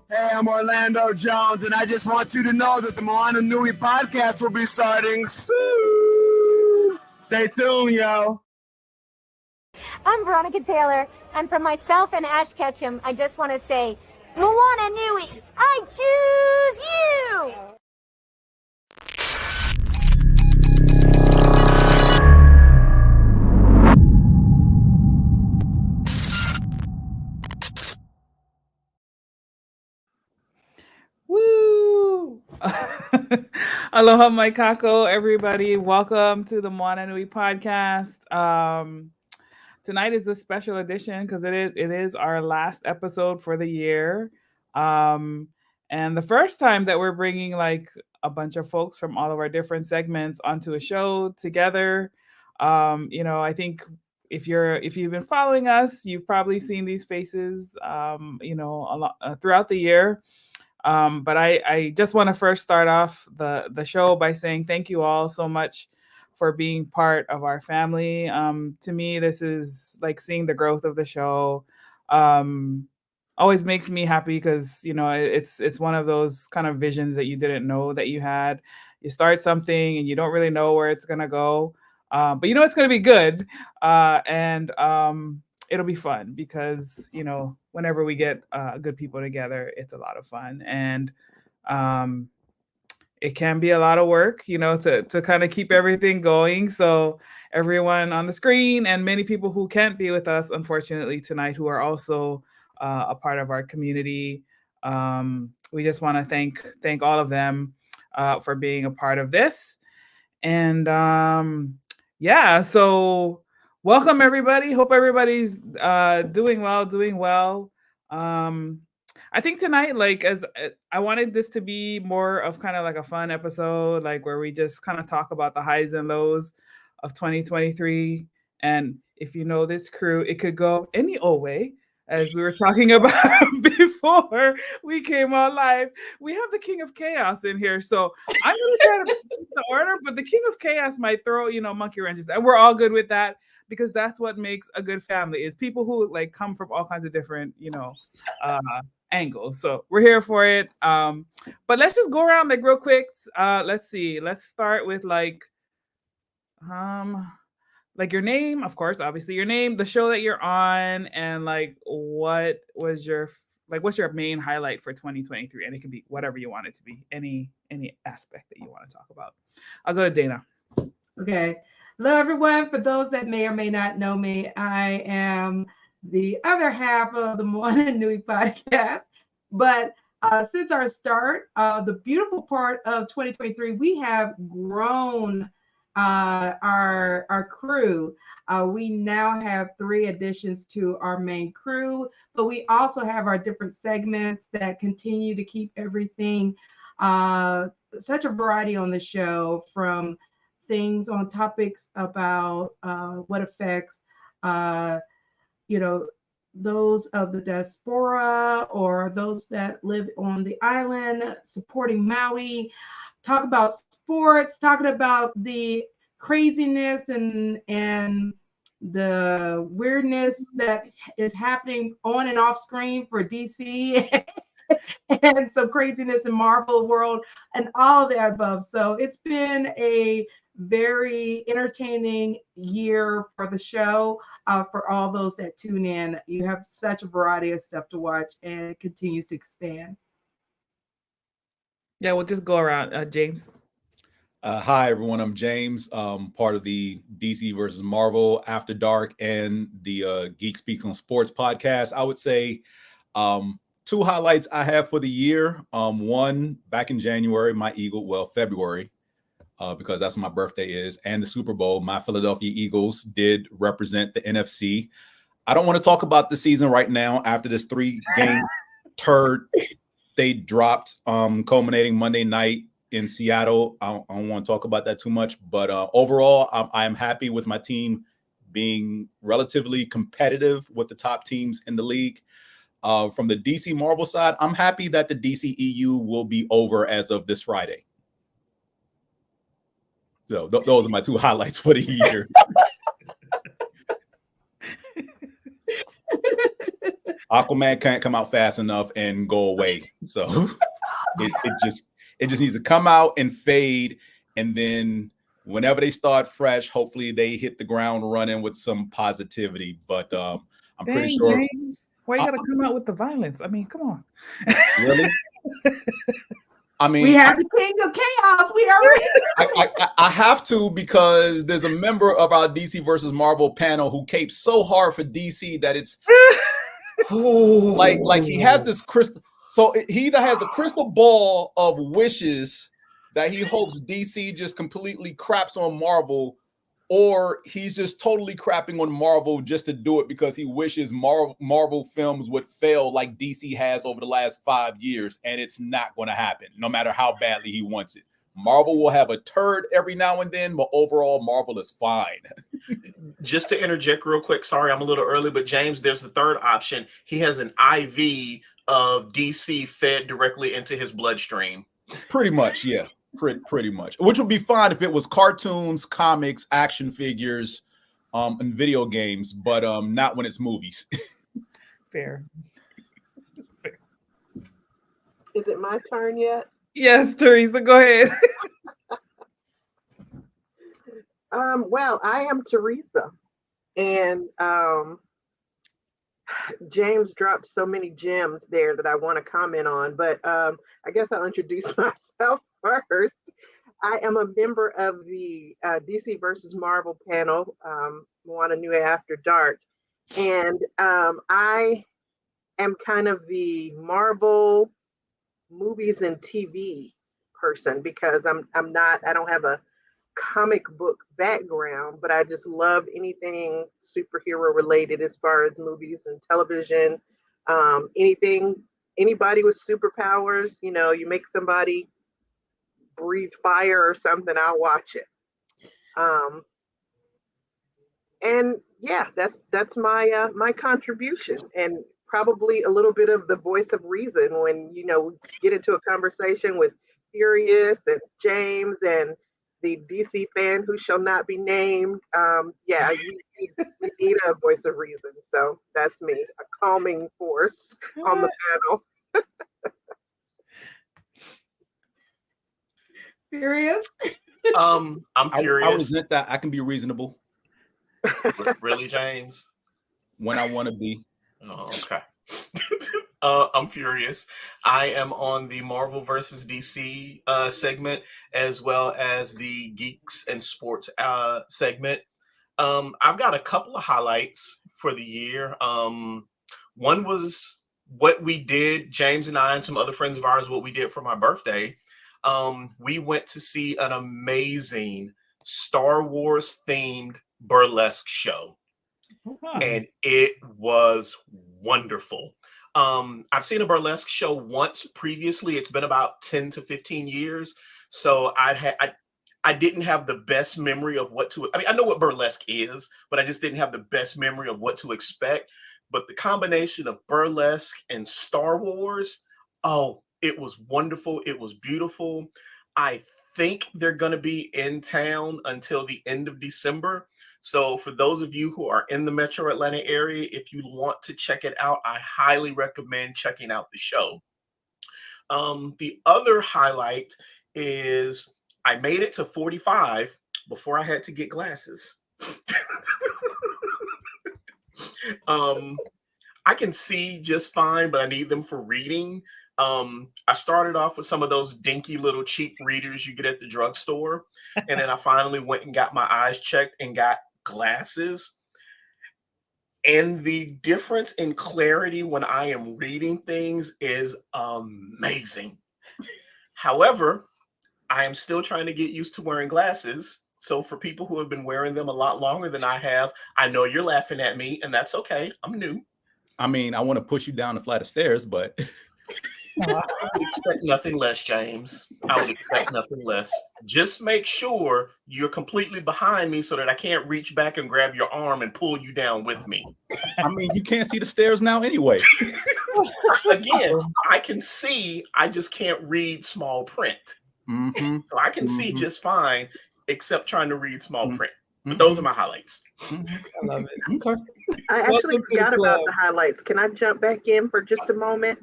Hey, I'm Orlando Jones, and I just want you to know that the Moana Nui Podcast will be starting soon. Stay tuned, yo. I'm Veronica Taylor, and from myself and Ash Ketchum, I just want to say, Moana Nui, I choose you! Woo! Aloha mai kako, everybody. Welcome to the Moana Nui Podcast. Tonight is a special edition because it is our last episode for the year. And the first time that we're bringing like a bunch of folks from all of our different segments onto a show together. I think if you've been following us, you've probably seen these faces, a lot throughout the year. But I just want to first start off the show by saying thank you all so much for being part of our family. To me, this is like seeing the growth of the show. Always makes me happy because it's one of those kind of visions that you didn't know that you had. You start something and you don't really know where it's gonna go, but you know it's gonna be good, and it'll be fun because whenever we get good people together, it's a lot of fun, and it can be a lot of work, to kind of keep everything going. So everyone on the screen and many people who can't be with us, unfortunately, tonight, who are also a part of our community, we just want to thank all of them for being a part of this. And so welcome everybody. Hope everybody's doing well. I think tonight, I wanted this to be more of kind of like a fun episode, like where we just kind of talk about the highs and lows of 2023. And if you know this crew, it could go any old way, as we were talking about before we came on live. We have the King of Chaos in here, so I'm going to try to keep the order, but the King of Chaos might throw, monkey wrenches, and we're all good with that because that's what makes a good family, is people who like come from all kinds of different, angles. So we're here for it. But let's just go around like real quick. Let's see. Let's start with like your name, of course, obviously your name, the show that you're on, and like what was what's your main highlight for 2023? And it can be whatever you want it to be, any aspect that you want to talk about. I'll go to Dana. Okay. Hello, everyone. For those that may or may not know me, I am the other half of the Moana Nui Podcast. But since our start, the beautiful part of 2023, we have grown our crew. We now have 3 additions to our main crew, but we also have our different segments that continue to keep everything such a variety on the show, from things on topics about what affects those of the diaspora or those that live on the island, supporting Maui, talk about sports, talking about the craziness and the weirdness that is happening on and off screen for DC and some craziness in Marvel world and all of the above. So it's been a very entertaining year for the show. For all those that tune in, you have such a variety of stuff to watch, and it continues to expand. Yeah, we'll just go around. James. Hi, everyone. I'm James, part of the DC versus Marvel After Dark and the Geek Speaks on Sports podcast. I would say 2 highlights I have for the year. One, back in January, February, because that's when my birthday is, and the Super Bowl, my Philadelphia Eagles did represent the NFC. I don't want to talk about the season right now after this 3-game turd they dropped, culminating Monday night in Seattle. I don't want to talk about that too much, but overall, I am happy with my team being relatively competitive with the top teams in the league. From the DC Marvel side, I'm happy that the DC EU will be over as of this Friday. So those are my 2 highlights for the year. Aquaman can't come out fast enough and go away. So it just needs to come out and fade, and then whenever they start fresh, hopefully they hit the ground running with some positivity. But I'm pretty sure. James, why you gotta come out with the violence? I mean, come on. Really? I mean, we have the king of chaos. We already. I have to, because there's a member of our DC versus Marvel panel who capes so hard for DC that it's like he has this crystal. So he either has a crystal ball of wishes that he hopes DC just completely craps on Marvel, or he's just totally crapping on Marvel just to do it because he wishes Marvel films would fail like DC has over the last 5 years, and it's not going to happen, no matter how badly he wants it. Marvel will have a turd every now and then, but overall, Marvel is fine. Just to interject real quick, sorry, I'm a little early, but James, there's the third option. He has an IV of DC fed directly into his bloodstream. Pretty much, yeah. Pretty much, which would be fine if it was cartoons, comics, action figures, and video games, but not when it's movies. Fair. Is it my turn yet? Yes, Teresa, go ahead. Well, I am Teresa, and James dropped so many gems there that I want to comment on, but I guess I'll introduce myself first. I am a member of the DC versus Marvel panel, Moana Nui After Dark, and I am kind of the Marvel movies and TV person, because I don't have a comic book background, but I just love anything superhero related as far as movies and television. Anybody with superpowers, you make somebody breathe fire or something, I'll watch it. And yeah, that's my my contribution, and probably a little bit of the voice of reason when we get into a conversation with Furious and James and the DC fan who shall not be named. Yeah, you need a voice of reason. So that's me, a calming force on the panel. Furious? I'm furious. I resent that. I can be reasonable. Really, James? When I want to be. Oh, okay. I'm furious. I am on the Marvel versus DC segment, as well as the Geeks and Sports segment. I've got a couple of highlights for the year. One was what we did, James and I and some other friends of ours, what we did for my birthday. We went to see an amazing Star Wars themed burlesque show. Wow. And it was wonderful. I've seen a burlesque show once previously. It's been about 10 to 15 years. So I didn't have the best memory of I know what burlesque is, but I just didn't have the best memory of what to expect. But the combination of burlesque and Star Wars, it was wonderful. It was beautiful. I think they're going to be in town until the end of December. So for those of you who are in the Metro Atlanta area, if you want to check it out, I highly recommend checking out the show. The other highlight is I made it to 45 before I had to get glasses. I can see just fine, but I need them for reading. I started off with some of those dinky little cheap readers you get at the drugstore. And then I finally went and got my eyes checked and got glasses. And the difference in clarity when I am reading things is amazing. However, I am still trying to get used to wearing glasses. So for people who have been wearing them a lot longer than I have, I know you're laughing at me, and that's okay. I'm new. I mean, I want to push you down the flight of stairs, but I would expect nothing less, James. I would expect nothing less. Just make sure you're completely behind me so that I can't reach back and grab your arm and pull you down with me. I mean, you can't see the stairs now anyway. Again, I can see, I just can't read small print. Mm-hmm. So I can see just fine, except trying to read small print. But those are my highlights. I love it. Okay. I actually Welcome to the forgot about club. the highlights. Can I jump back in for just a moment?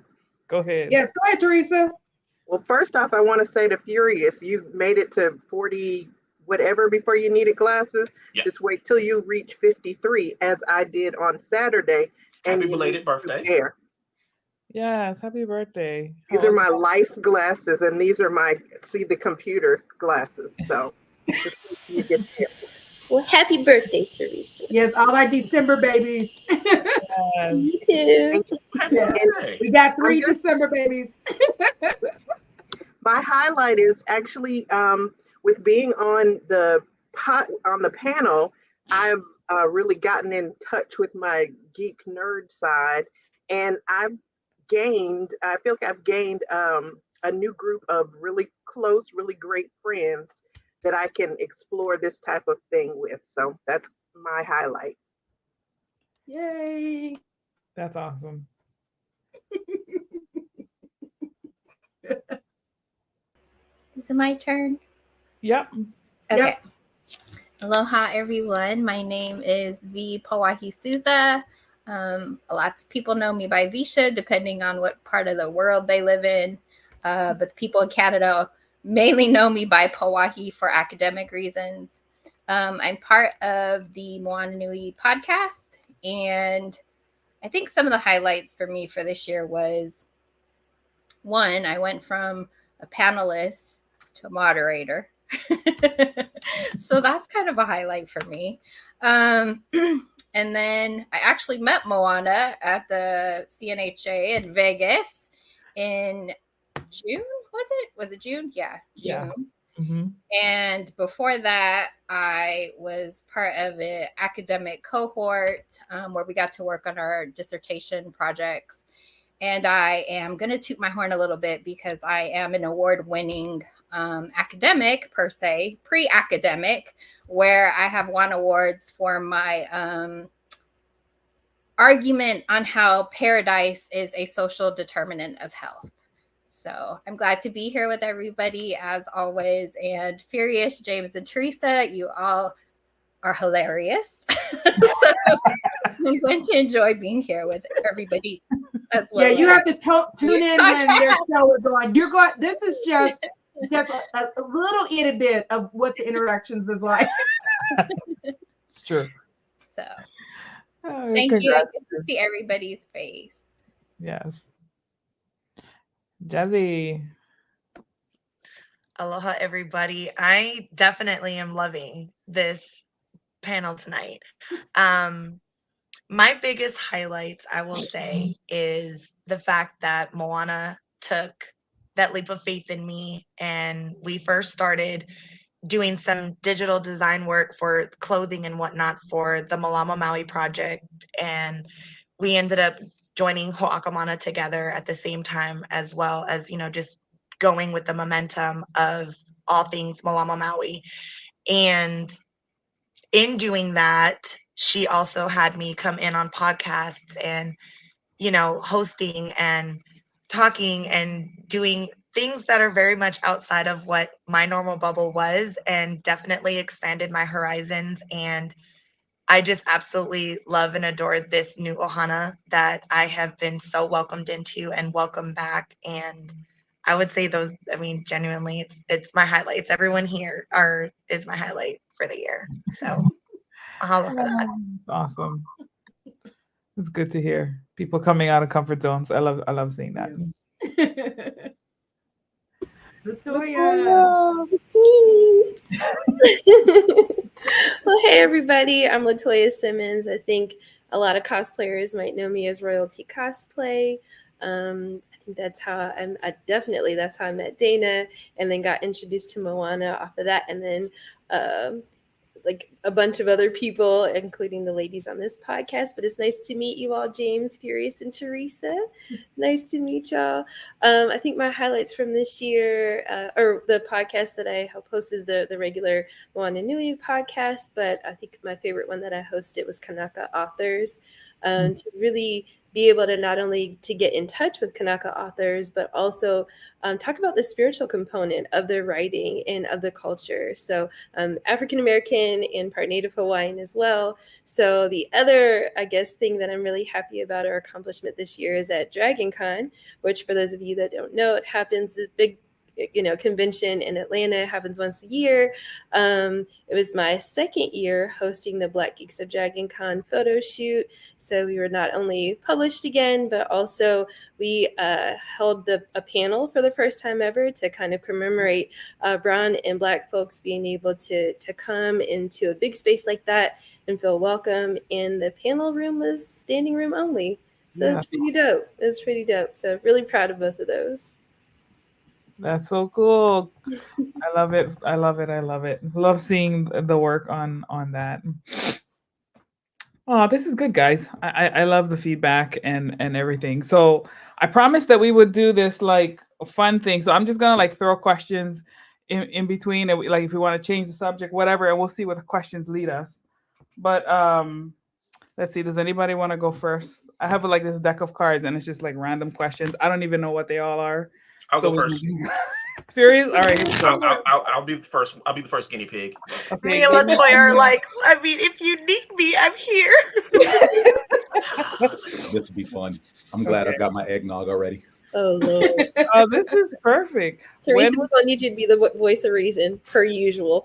Go ahead. Yes, go ahead, Teresa. Well, first off, I want to say to Furious, you made it to 40 whatever before you needed glasses. Yeah. Just wait till you reach 53, as I did on Saturday. And Happy you belated need to birthday. prepare. Yes, happy birthday. These How are old my are you? life glasses, and these are my see the computer glasses. So just wait till you get there. Well, happy birthday, Teresa. Yes, all our December babies. Yes. You too. Happy Yeah. birthday. We got 3 I'm just- December babies. My highlight is actually with being on the panel. I've really gotten in touch with my geek nerd side, and I feel like I've gained a new group of really close, really great friends that I can explore this type of thing with. So that's my highlight. Yay. That's awesome. Is it my turn? Yep. Okay. Yep. Aloha, everyone. My name is V. Pawahi Souza. Lots of people know me by Visha, depending on what part of the world they live in. But the people in Canada mainly know me by Pawahi for academic reasons. I'm part of the Moana Nui Podcast. And I think some of the highlights for me for this year was, one, I went from a panelist to a moderator. So that's kind of a highlight for me. And then I actually met Moana at the CNHA in Vegas in June. Was it June? Yeah, June. Yeah. Mm-hmm. And before that, I was part of an academic cohort where we got to work on our dissertation projects. And I am going to toot my horn a little bit because I am an award-winning academic, per se, pre-academic, where I have won awards for my argument on how paradise is a social determinant of health. So I'm glad to be here with everybody, as always. And Furious, James, and Teresa, you all are hilarious. So I'm going to enjoy being here with everybody as well. Yeah, you have to tune in when their show is on. You're glad this is just a little itty bit of what the interactions is like. It's true. So Oh, thank you. congrats. Good to see everybody's face. Yes. Jazzy. Aloha, everybody. I definitely am loving this panel tonight. My biggest highlights, I will say, is the fact that Moana took that leap of faith in me, and we first started doing some digital design work for clothing and whatnot for the Malama Maui project, and we ended up joining Ho'akamana together at the same time, as well as, just going with the momentum of all things Malama Maui. And in doing that, she also had me come in on podcasts and, hosting and talking and doing things that are very much outside of what my normal bubble was, and definitely expanded my horizons. And I just absolutely love and adore this new Ohana that I have been so welcomed into and welcome back. And I would say genuinely, it's my highlights. Everyone here is my highlight for the year. So mahalo for that. Awesome. It's good to hear people coming out of comfort zones. I love seeing that. Latoya. It's me. Well, hey everybody, I'm Latoya Simmons. I think a lot of cosplayers might know me as Royalty Cosplay. I think that's how that's how I met Dana, and then got introduced to Moana off of that, and then like a bunch of other people, including the ladies on this podcast. But it's nice to meet you all, James, Furious, and Teresa. Nice to meet y'all. I think my highlights from this year, or the podcast that I help host, is the regular Moana Nui podcast. But I think my favorite one that I hosted was Kanaka Authors, to really be able to not only to get in touch with Kanaka authors, but also talk about the spiritual component of their writing and of the culture. So African American and part Native Hawaiian as well. So the other, I guess, thing that I'm really happy about our accomplishment this year is at Dragon Con, which for those of you that don't know, it happens a big convention in Atlanta. It happens once a year. It was my second year hosting the Black Geeks of Dragon Con photo shoot. So we were not only published again, but also we held a panel for the first time ever to kind of commemorate brown and Black folks being able to come into a big space like that and feel welcome. And the panel room was standing room only. So it's pretty dope. It's pretty dope. So really proud of both of those. That's so cool. I love it. I love it. I love it. Love seeing the work on that. Oh, this is good, guys. I love the feedback and everything. So I promised that we would do this like fun thing. So I'm just gonna like throw questions in between, and like if we want to change the subject, whatever, and we'll see where the questions lead us. But let's see. Does anybody want to go first? I have like this deck of cards, and it's just like random questions. I don't even know what they all are. I'll go first. Furious? All right. I'll be the first. I'll be the first guinea pig. Okay. Me and LaToya are like, I mean, if you need me, I'm here. This will be fun. I'm glad I got my eggnog already. Oh, Lord. Oh, this is perfect. Teresa, we're going to need you to be the voice of reason, per usual.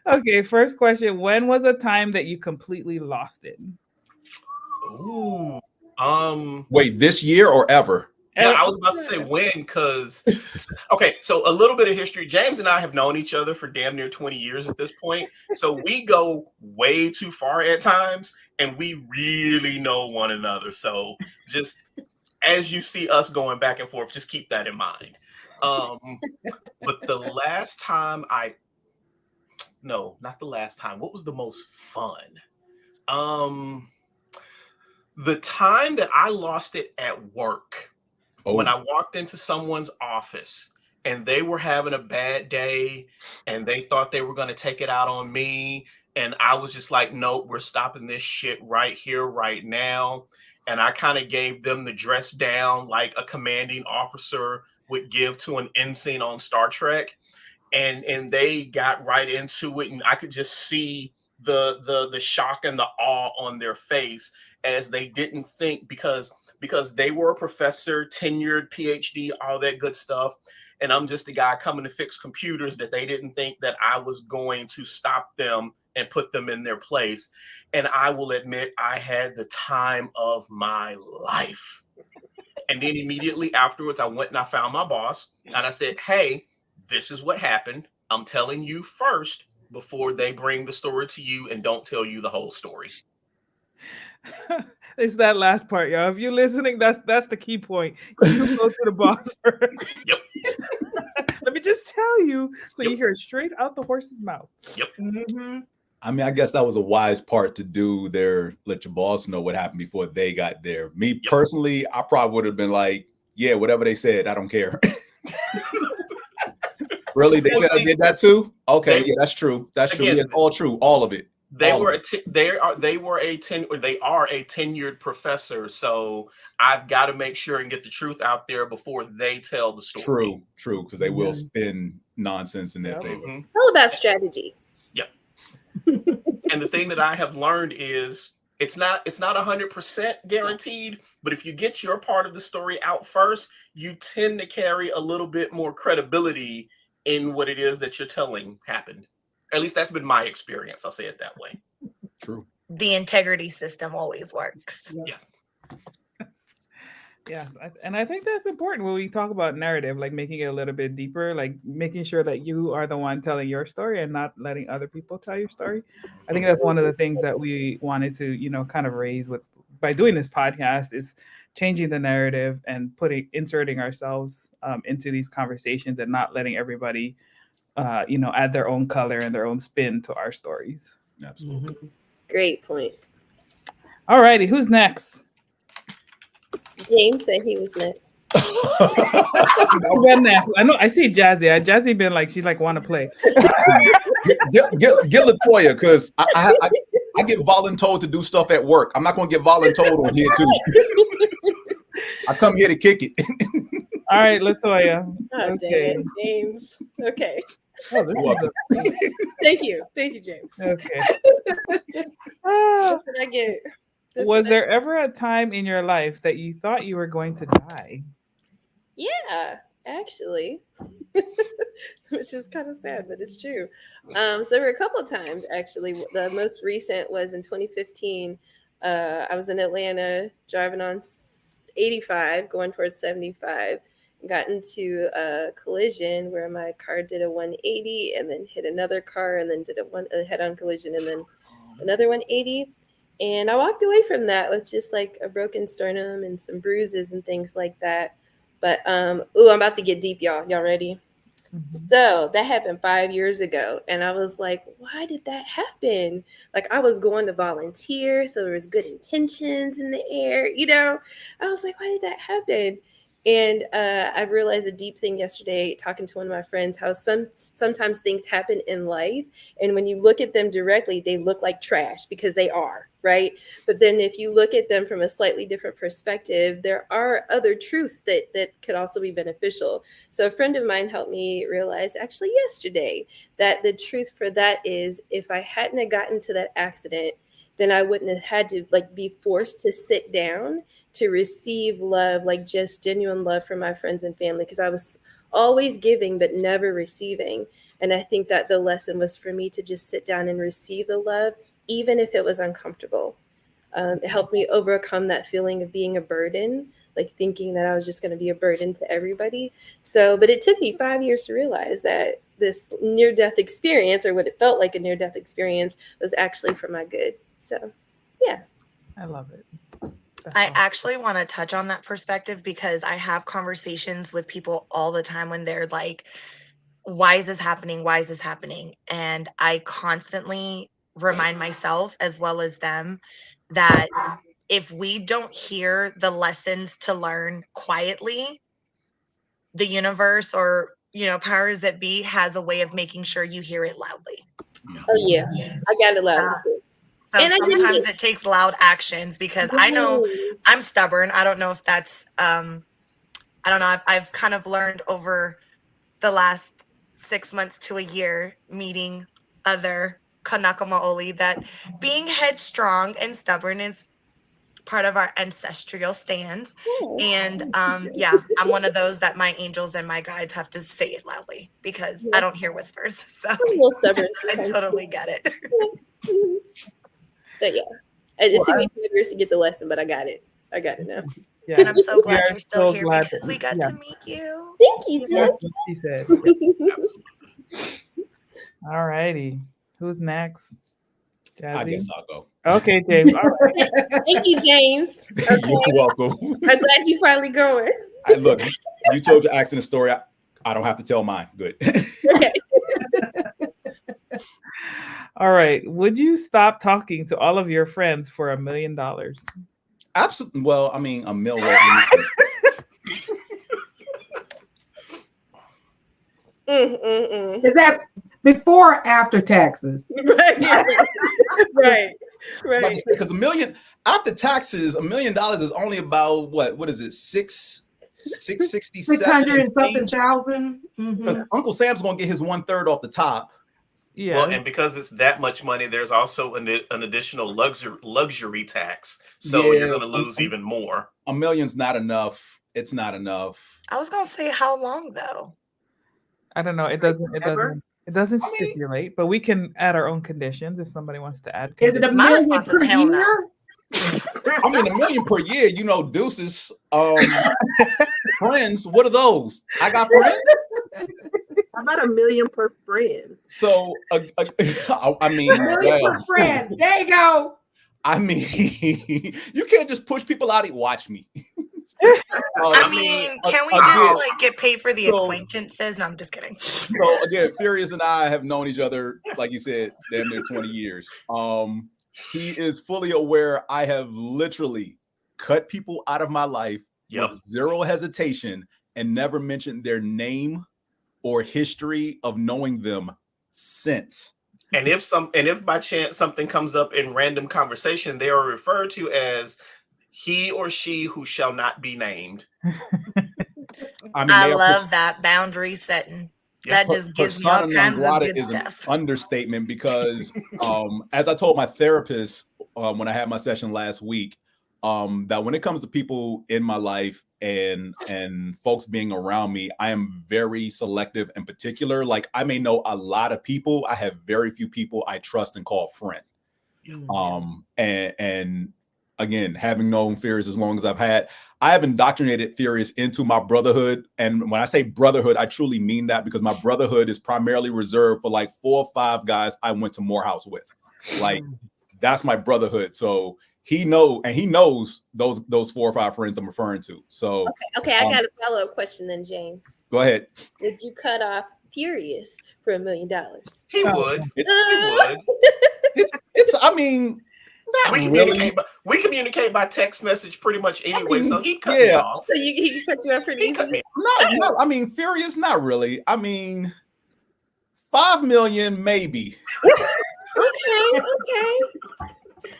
Okay, first question. When was a time that you completely lost it? Ooh. Wait, this year or ever? Yeah, I was about to say when, because okay, so a little bit of history. James and I have known each other for damn near 20 years at this point. So we go way too far at times, and we really know one another. So just as you see us going back and forth, just keep that in mind. But the last time not the last time. What was the most fun? The time that I lost it at work. When I walked into someone's office and they were having a bad day and they thought they were going to take it out on me. And I was just like, nope, we're stopping this shit right here, right now. And I kind of gave them the dress down like a commanding officer would give to an ensign on Star Trek. And they got right into it. And I could just see the shock and the awe on their face as they didn't think because they were a professor, tenured, PhD, all that good stuff. And I'm just a guy coming to fix computers that they didn't think that I was going to stop them and put them in their place. And I will admit I had the time of my life. And then immediately afterwards, I went and I found my boss and I said, hey, this is what happened. I'm telling you first before they bring the story to you and don't tell you the whole story. It's that last part, y'all. If you're listening, that's the key point. You go to the boss first. Yep. Let me just tell you, so you hear it straight out the horse's mouth. Yep. Mm-hmm. I mean, I guess that was a wise part to do there. Let your boss know what happened before they got there. Me personally, I probably would have been like, yeah, whatever they said, I don't care. Really? They said I did that too? Okay, yeah, that's true. That's true. It's all true. All of it. They are a tenured professor, so I've got to make sure and get the truth out there before they tell the story. True, because they will spin nonsense in their favor. It's all about strategy. Yep. And the thing that I have learned is it's not 100% guaranteed, but if you get your part of the story out first, you tend to carry a little bit more credibility in what it is that you're telling happened. At least that's been my experience. I'll say it that way. True. The integrity system always works. Yeah. Yes. And I think that's important when we talk about narrative, like making it a little bit deeper, like making sure that you are the one telling your story and not letting other people tell your story. I think that's one of the things that we wanted to, kind of raise by doing this podcast is changing the narrative and inserting ourselves into these conversations and not letting everybody add their own color and their own spin to our stories. Absolutely. Great point. All righty, who's next? James said he was next. Who's next? I know. I see Jazzy. Jazzy been like she want to play. Get LaToya because I get voluntold to do stuff at work. I'm not going to get voluntold on here too. I come here to kick it. All right, Latoya. Oh, Okay. dang it, James. Okay. Oh, this is Thank you, James. okay. What did I get? Was there ever a time in your life that you thought you were going to die? Yeah, actually, which is kind of sad, but it's true. So there were a couple of times, actually. The most recent was in 2015. I was in Atlanta driving on 85, going towards 75. Got into a collision where my car did a 180 and then hit another car and then did a head-on collision and then another 180. And I walked away from that with just like a broken sternum and some bruises and things like that. But I'm about to get deep, y'all. Y'all ready? Mm-hmm. So that happened 5 years ago. And I was like, why did that happen? Like, I was going to volunteer, so there was good intentions in the air, you know? I was like, why did that happen? And I realized a deep thing yesterday talking to one of my friends, how sometimes things happen in life. And when you look at them directly, they look like trash because they are, right? But then if you look at them from a slightly different perspective, there are other truths that could also be beneficial. So a friend of mine helped me realize actually yesterday that the truth for that is if I hadn't have gotten to that accident, then I wouldn't have had to be forced to sit down to receive love, like just genuine love from my friends and family, because I was always giving but never receiving. And I think that the lesson was for me to just sit down and receive the love, even if it was uncomfortable. It helped me overcome that feeling of being a burden, like thinking that I was just going to be a burden to everybody. But it took me 5 years to realize that this near-death experience, or what it felt like a near-death experience, was actually for my good. So, yeah. I love it. I actually want to touch on that perspective because I have conversations with people all the time when they're like, why is this happening? Why is this happening? And I constantly remind myself as well as them that if we don't hear the lessons to learn quietly, the universe or, powers that be has a way of making sure you hear it loudly. Oh, yeah. I got it loud. So and sometimes it takes loud actions because I know I'm stubborn. I don't know if that's, I don't know. I've kind of learned over the last 6 months to a year meeting other Kanaka Maoli that being headstrong and stubborn is part of our ancestral stands. And I'm one of those that my angels and my guides have to say it loudly because I don't hear whispers. So I'm a little stubborn. I totally get it. But yeah, it took me 5 years to get the lesson, but I got it. I got it now. Yeah. And I'm so glad you're still here because we got to meet you. Thank you, Jess. She said. All righty. Who's next? Jazzy? I guess I'll go. Okay, James. All right. Thank you, James. Okay. You're welcome. I'm glad you finally going. Look, you told your accident story. I don't have to tell mine. Good. Okay. All right. Would you stop talking to all of your friends for $1 million? Absolutely. Well, I mean, $1 million. Is that before or after taxes? Right. Because $1 million after taxes, $1 million is only about what is it? 667 600 and something thousand. Because Uncle Sam's gonna get his 1/3 off the top. Yeah. Well, and because it's that much money, there's also an additional luxury tax. So you're going to lose even more. $1 million's not enough. It's not enough. I was going to say how long though? I don't know. It doesn't stipulate, but we can add our own conditions if somebody wants to add. Is it $1 million per year? I mean, $1 million per year, deuces. Friends, what are those? I got friends. How about $1 million per friend? So, I mean, $1 million per friend. There you go. I mean, you can't just push people out. Watch me. I mean, can we just get paid for the acquaintances? No, I'm just kidding. So again, Furious and I have known each other, like you said, damn near 20 years. He is fully aware I have literally cut people out of my life with zero hesitation and never mentioned their name or history of knowing them since. And if by chance something comes up in random conversation, they are referred to as he or she who shall not be named. I love that boundary setting. That just gives me all kinds of good stuff. An understatement because, as I told my therapist when I had my session last week, that when it comes to people in my life and folks being around me, I am very selective and particular. Like, I may know a lot of people, I have very few people I trust and call friend. And again, having known Furious as long as I have indoctrinated Furious into my brotherhood. And when I say brotherhood, I truly mean that, because my brotherhood is primarily reserved for like 4 or 5 guys I went to Morehouse with. Like, that's my brotherhood. So he knows those 4 or 5 friends I'm referring to. So okay, I got a follow-up question then, James. Go ahead. Would you cut off Furious for $1 million? He would. I mean, we communicate by text message pretty much anyway, so he cut me off. So he cut you off pretty easily? No, I mean, Furious, not really. I mean, $5 million maybe. Okay.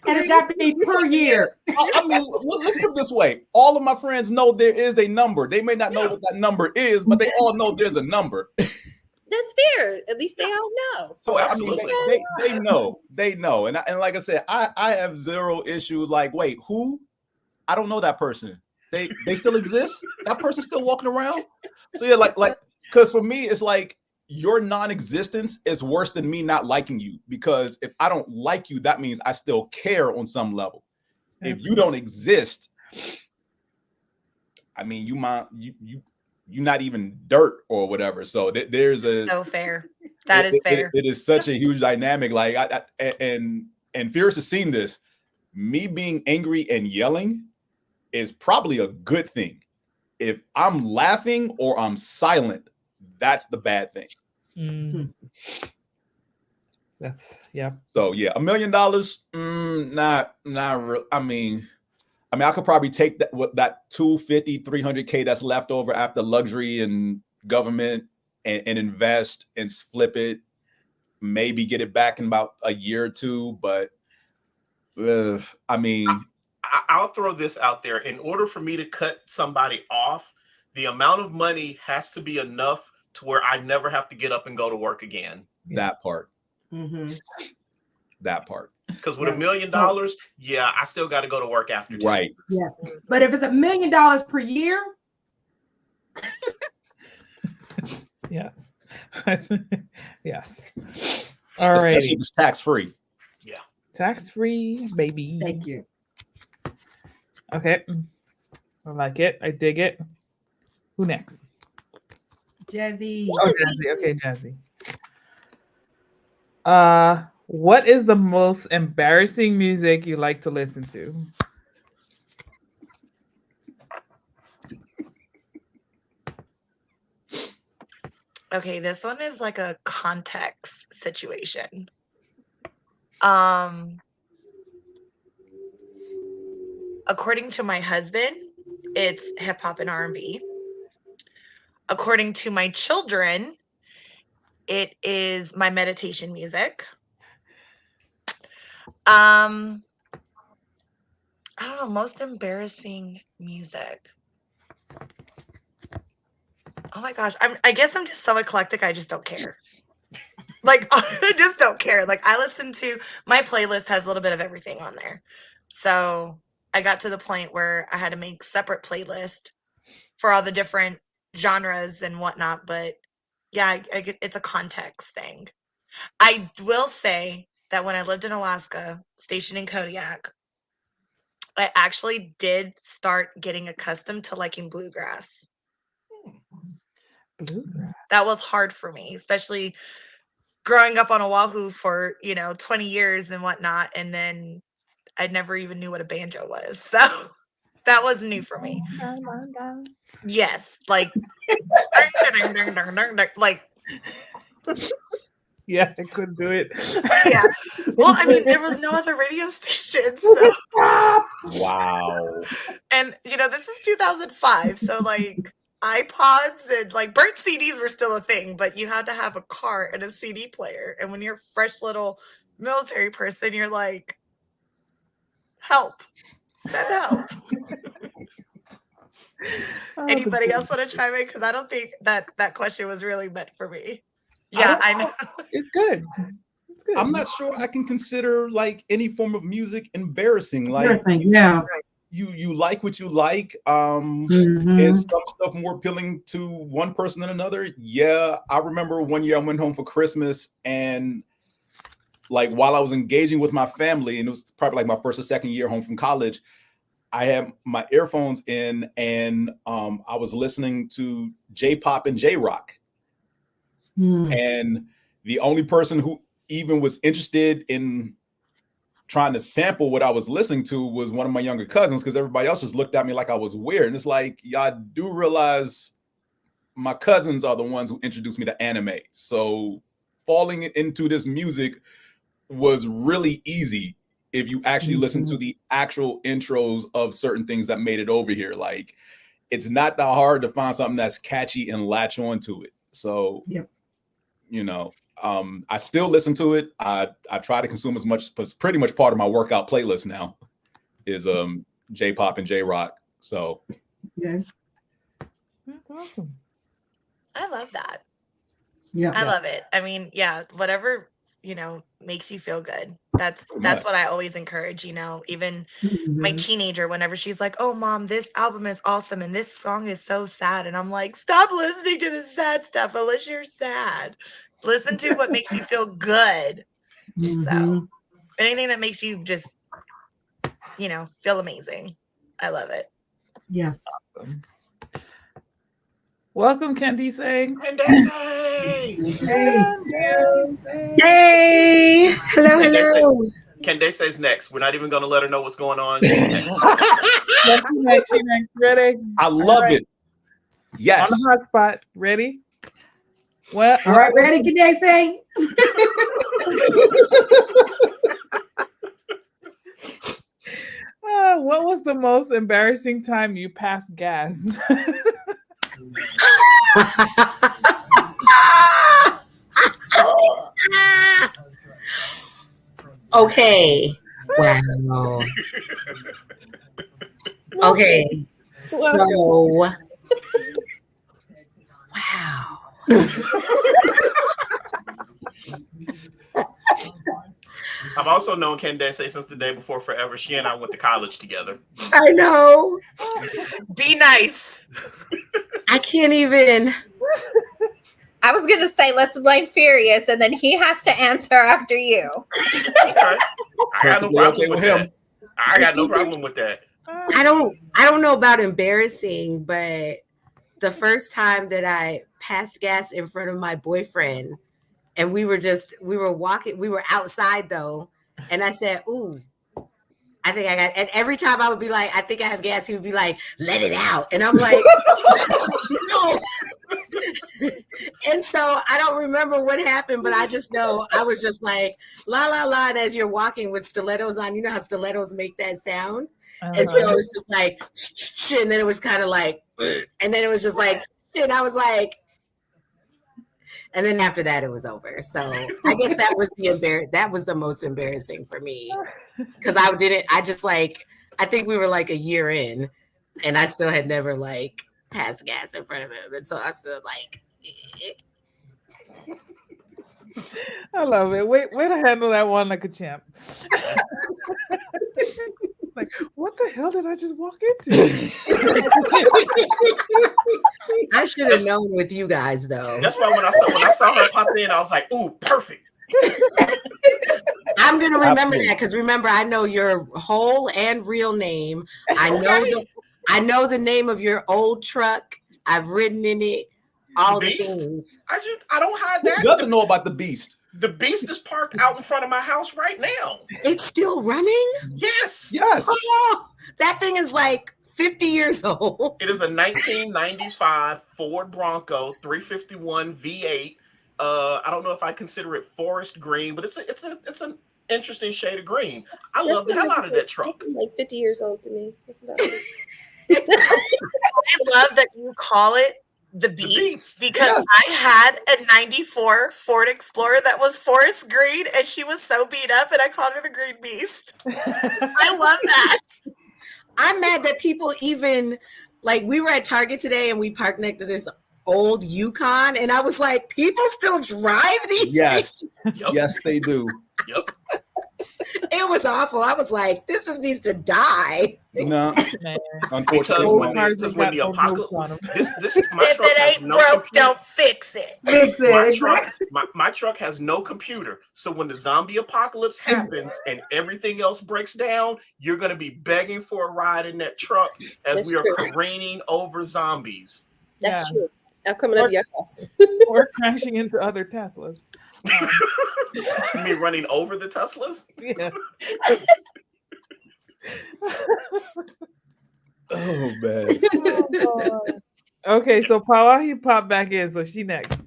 And it's got to be per year. I mean, let's put it this way. All of my friends know there is a number. They may not know what that number is, but they all know there's a number. That's fair. At least they all know. So I mean, they know. And like I said, I have zero issue. Like, wait, who? I don't know that person. They still exist? That person's still walking around? So yeah, like, because for me, it's like, your non-existence is worse than me not liking you, because if I don't like you, that means I still care on some level. If you don't exist, I mean, you're not even dirt or whatever. So there's so fair. That is fair. It is such a huge dynamic. Like, and Fierce has seen this. Me being angry and yelling is probably a good thing. If I'm laughing or I'm silent, that's the bad thing. That's yeah. So yeah, $1 million. Not real. I mean, I could probably take that 250, 300K that's left over after luxury and government and invest and flip it. Maybe get it back in about a year or 2. But I mean, I'll throw this out there. In order for me to cut somebody off, the amount of money has to be enough to where I never have to get up and go to work again. That part. That part. Because with $1 million, I still got to go to work after 2 right. years. Yeah. But if it's $1 million per year, yes. Yes. All right. Especially if it's tax-free. Yeah. Tax-free, baby. thank you. Okay. I like it. I dig it. Who next? Jazzy. Oh, Jazzy. Okay, Jazzy. What is the most embarrassing music you like to listen to? Okay, this one is like a context situation. According to my husband, it's hip hop and R&B. According to my children, it is my meditation music. I don't know, most embarrassing music. Oh my gosh, I guess I'm just so eclectic, I just don't care. Like, I just don't care. Like, I listen to, my playlist has a little bit of everything on there. So I got to the point where I had to make separate playlist for all the different genres and whatnot. But yeah, it's a context thing. I will say that when I lived in Alaska, stationed in Kodiak, I actually did start getting accustomed to liking bluegrass. That was hard for me, especially growing up on Oahu for, 20 years and whatnot. And then I never even knew what a banjo was. So that was new for me. Yes. Like, like, yeah, I couldn't do it. Yeah. Well, I mean, there was no other radio station. So. Wow. And, this is 2005. So, like, iPods and like burnt CDs were still a thing, but you had to have a car and a CD player. And when you're a fresh little military person, you're like, help, send help. Anybody else want to chime in? Because I don't think that question was really meant for me. Yeah, I know. It's good. It's good. I'm not sure I can consider like any form of music embarrassing. Like, yeah. You like what you like. Mhm. Is some stuff more appealing to one person than another? Yeah, I remember one year I went home for Christmas, and like while I was engaging with my family, and it was probably like my first or second year home from college, I had my earphones in, and I was listening to J-pop and J-rock, and the only person who even was interested in trying to sample what I was listening to was one of my younger cousins, because everybody else just looked at me like I was weird. And it's like, y'all do realize my cousins are the ones who introduced me to anime. So falling into this music was really easy if you actually listen to the actual intros of certain things that made it over here. Like, it's not that hard to find something that's catchy and latch on to it. So, you know, I still listen to it. I try to consume as much, but pretty much part of my workout playlist now is J-pop and J-rock. So that's awesome. I love that. Yeah, I love it. I mean, yeah, whatever, you know, makes you feel good. That's what I always encourage, you know, even my teenager, whenever she's like, oh mom, this album is awesome and this song is so sad. And I'm like, stop listening to the sad stuff unless you're sad. Listen to what makes you feel good. So anything that makes you just, you know, feel amazing. I love it. Yes. Awesome. Welcome, Candice. Candice. Hey. Hello. Candice's next. We're not even going to let her know what's going on. She's next. She next. Ready? I love it. Yes. On the hot spot. Ready? Well, all right, ready, Candice? What was the most embarrassing time you passed gas? Okay. Wow. Okay. So, wow. I've also known Candice since the day before forever. She and I went to college together. I know. Be nice. I can't even. I was going to say, let's blame Furious, and then he has to answer after you. Okay. I got no problem with him. I got no problem with that. I don't know about embarrassing, but the first time that I passed gas in front of my boyfriend, and we were walking, we were outside though, and I said, ooh, I think I got, and every time I would be like, I think I have gas, he would be like, let it out. And I'm like, no. And so I don't remember what happened, but I just know I was just like, la, la, la. And as you're walking with stilettos on, you know how stilettos make that sound? And so it was just like, and then it was kind of like, and then it was just like, and I was like, and then after that, it was over. So I guess that was the most embarrassing for me. Because I think we were like a year in, and I still had never like passed gas in front of him. And so I stood like, I love it. Way to handle that one like a champ. Like, what the hell did I just walk into? I should have known with you guys though. That's why when I saw her pop in, I was like, ooh, perfect. I'm gonna remember that because remember, I know your whole and real name. I know the name of your old truck. I've ridden in it. All the things. I don't hide that. Who doesn't know about the Beast? The Beast is parked out in front of my house right now. It's still running? Yes. Yes. Oh, that thing is like 50 years old. It is a 1995 Ford Bronco 351 V8. I don't know if I consider it forest green, but it's an interesting shade of green. I love the hell out of that truck. Like 50 years old to me. love that you call it the Beast because I had a 94 Ford Explorer that was forest green and she was so beat up and I called her the Green Beast. I love that. I'm mad that people even, like, we were at Target today and we parked next to this old Yukon and I was like, people still drive these things? Yes, they do. Yep. It was awful. I was like, this just needs to die. No, unfortunately, because when the apocalypse, my if truck it has ain't no broke, computer. don't fix it. My truck has no computer. So when the zombie apocalypse happens and everything else breaks down, you're going to be begging for a ride in that truck as we are careening over zombies. That's true. I'm coming up your house. Or crashing into other Teslas. You mean running over the Teslas? Yeah. Oh man. Oh, okay, so Pawahi popped back in, so she next.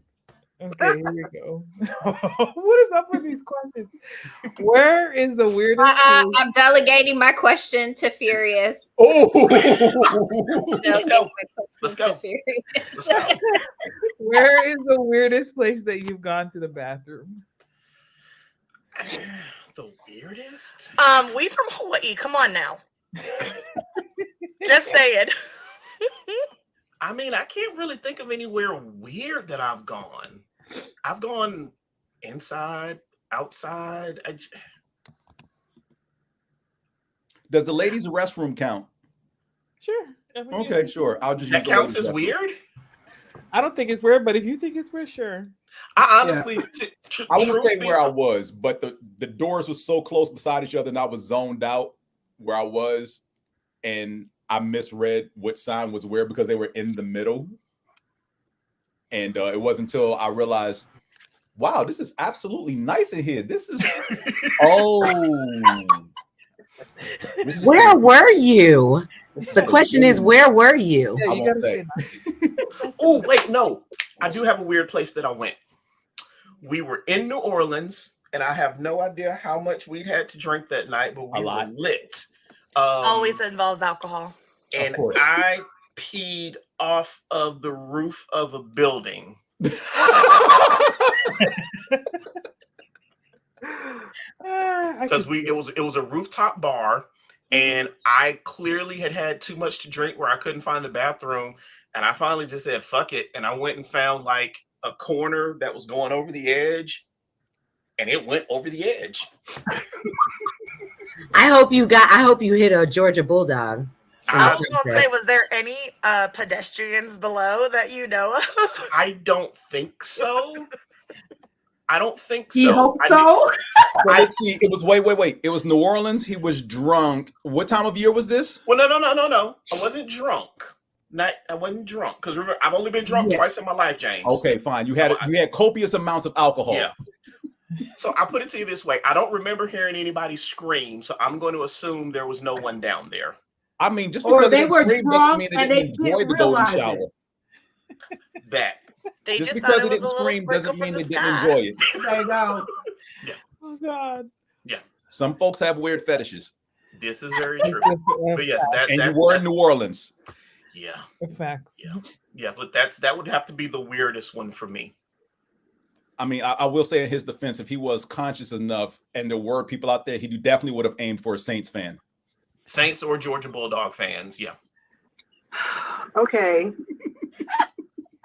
Okay, here we go. What is up with these questions? Where is the weirdest? I'm delegating my question to Furious. Oh, let's go. Let's go. Let's go. Where is the weirdest place that you've gone to the bathroom? The weirdest? We from Hawaii. Come on now. Just saying. I mean, I can't really think of anywhere weird that I've gone. I've gone inside, outside. Does the ladies' restroom count? Sure. Okay, sure. I'll just that use the counts ladies' as restroom. weird. I don't think it's weird, but if you think it's weird, sure. I honestly, I wouldn't say where I was, but the doors were so close beside each other, and I was zoned out where I was, and I misread what sign was where because they were in the middle. And it wasn't until I realized, wow, this is absolutely nice in here. This is Where were you? The question is, where were you? I won't say. Oh, wait, no. I do have a weird place that I went. We were in New Orleans, and I have no idea how much we'd had to drink that night, but we were lit. Always involves alcohol. And I peed off of the roof of a building. Because it was a rooftop bar, and I clearly had too much to drink where I couldn't find the bathroom, and I finally just said fuck it, and I went and found like a corner that was going over the edge, and it went over the edge. I hope you hit a Georgia Bulldog. I was going to say, was there any pedestrians below that you know of? I don't think so. I don't think so. You hope so? Let's see. It was wait. It was New Orleans. He was drunk. What time of year was this? Well, no. I wasn't drunk. I wasn't drunk because remember, I've only been drunk twice in my life, James. Okay, fine. You had copious amounts of alcohol. Yeah. So I put it to you this way: I don't remember hearing anybody scream, so I'm going to assume there was no one down there. I mean, just because they were scream doesn't mean they didn't enjoy the golden shower. That. Just because it didn't scream doesn't mean they didn't enjoy it. There you go. Yeah. Oh God. Yeah. Some folks have weird fetishes. This is very true. But yes, you were in New Orleans. Yeah. Facts. Yeah, but that would have to be the weirdest one for me. I mean, I will say in his defense, if he was conscious enough and there were people out there, he definitely would have aimed for a Saints fan. Saints or Georgia Bulldog fans, yeah. Okay.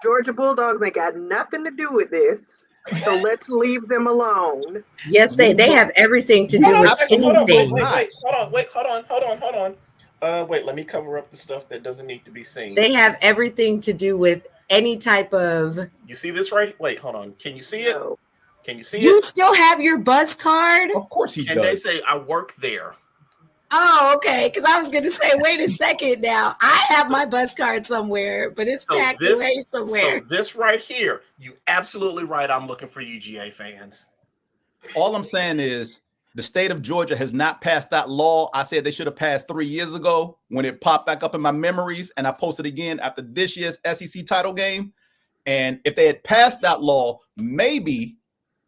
Georgia Bulldogs ain't got nothing to do with this, so let's leave them alone. Yes, they have everything to do with anything. Hold on. Wait, let me cover up the stuff that doesn't need to be seen. They have everything to do with any type of. You see this right? Wait, hold on. Can you see it? No. Can you see You it? still have your buzz card? Of course he Can does. they say I work there? Oh, okay. Because I was going to say, wait a second now. I have my bus card somewhere, but it's packed away somewhere. So this right here, you absolutely right. I'm looking for UGA fans. All I'm saying is the state of Georgia has not passed that law. I said they should have passed 3 years ago when it popped back up in my memories, and I posted again after this year's SEC title game. And if they had passed that law, maybe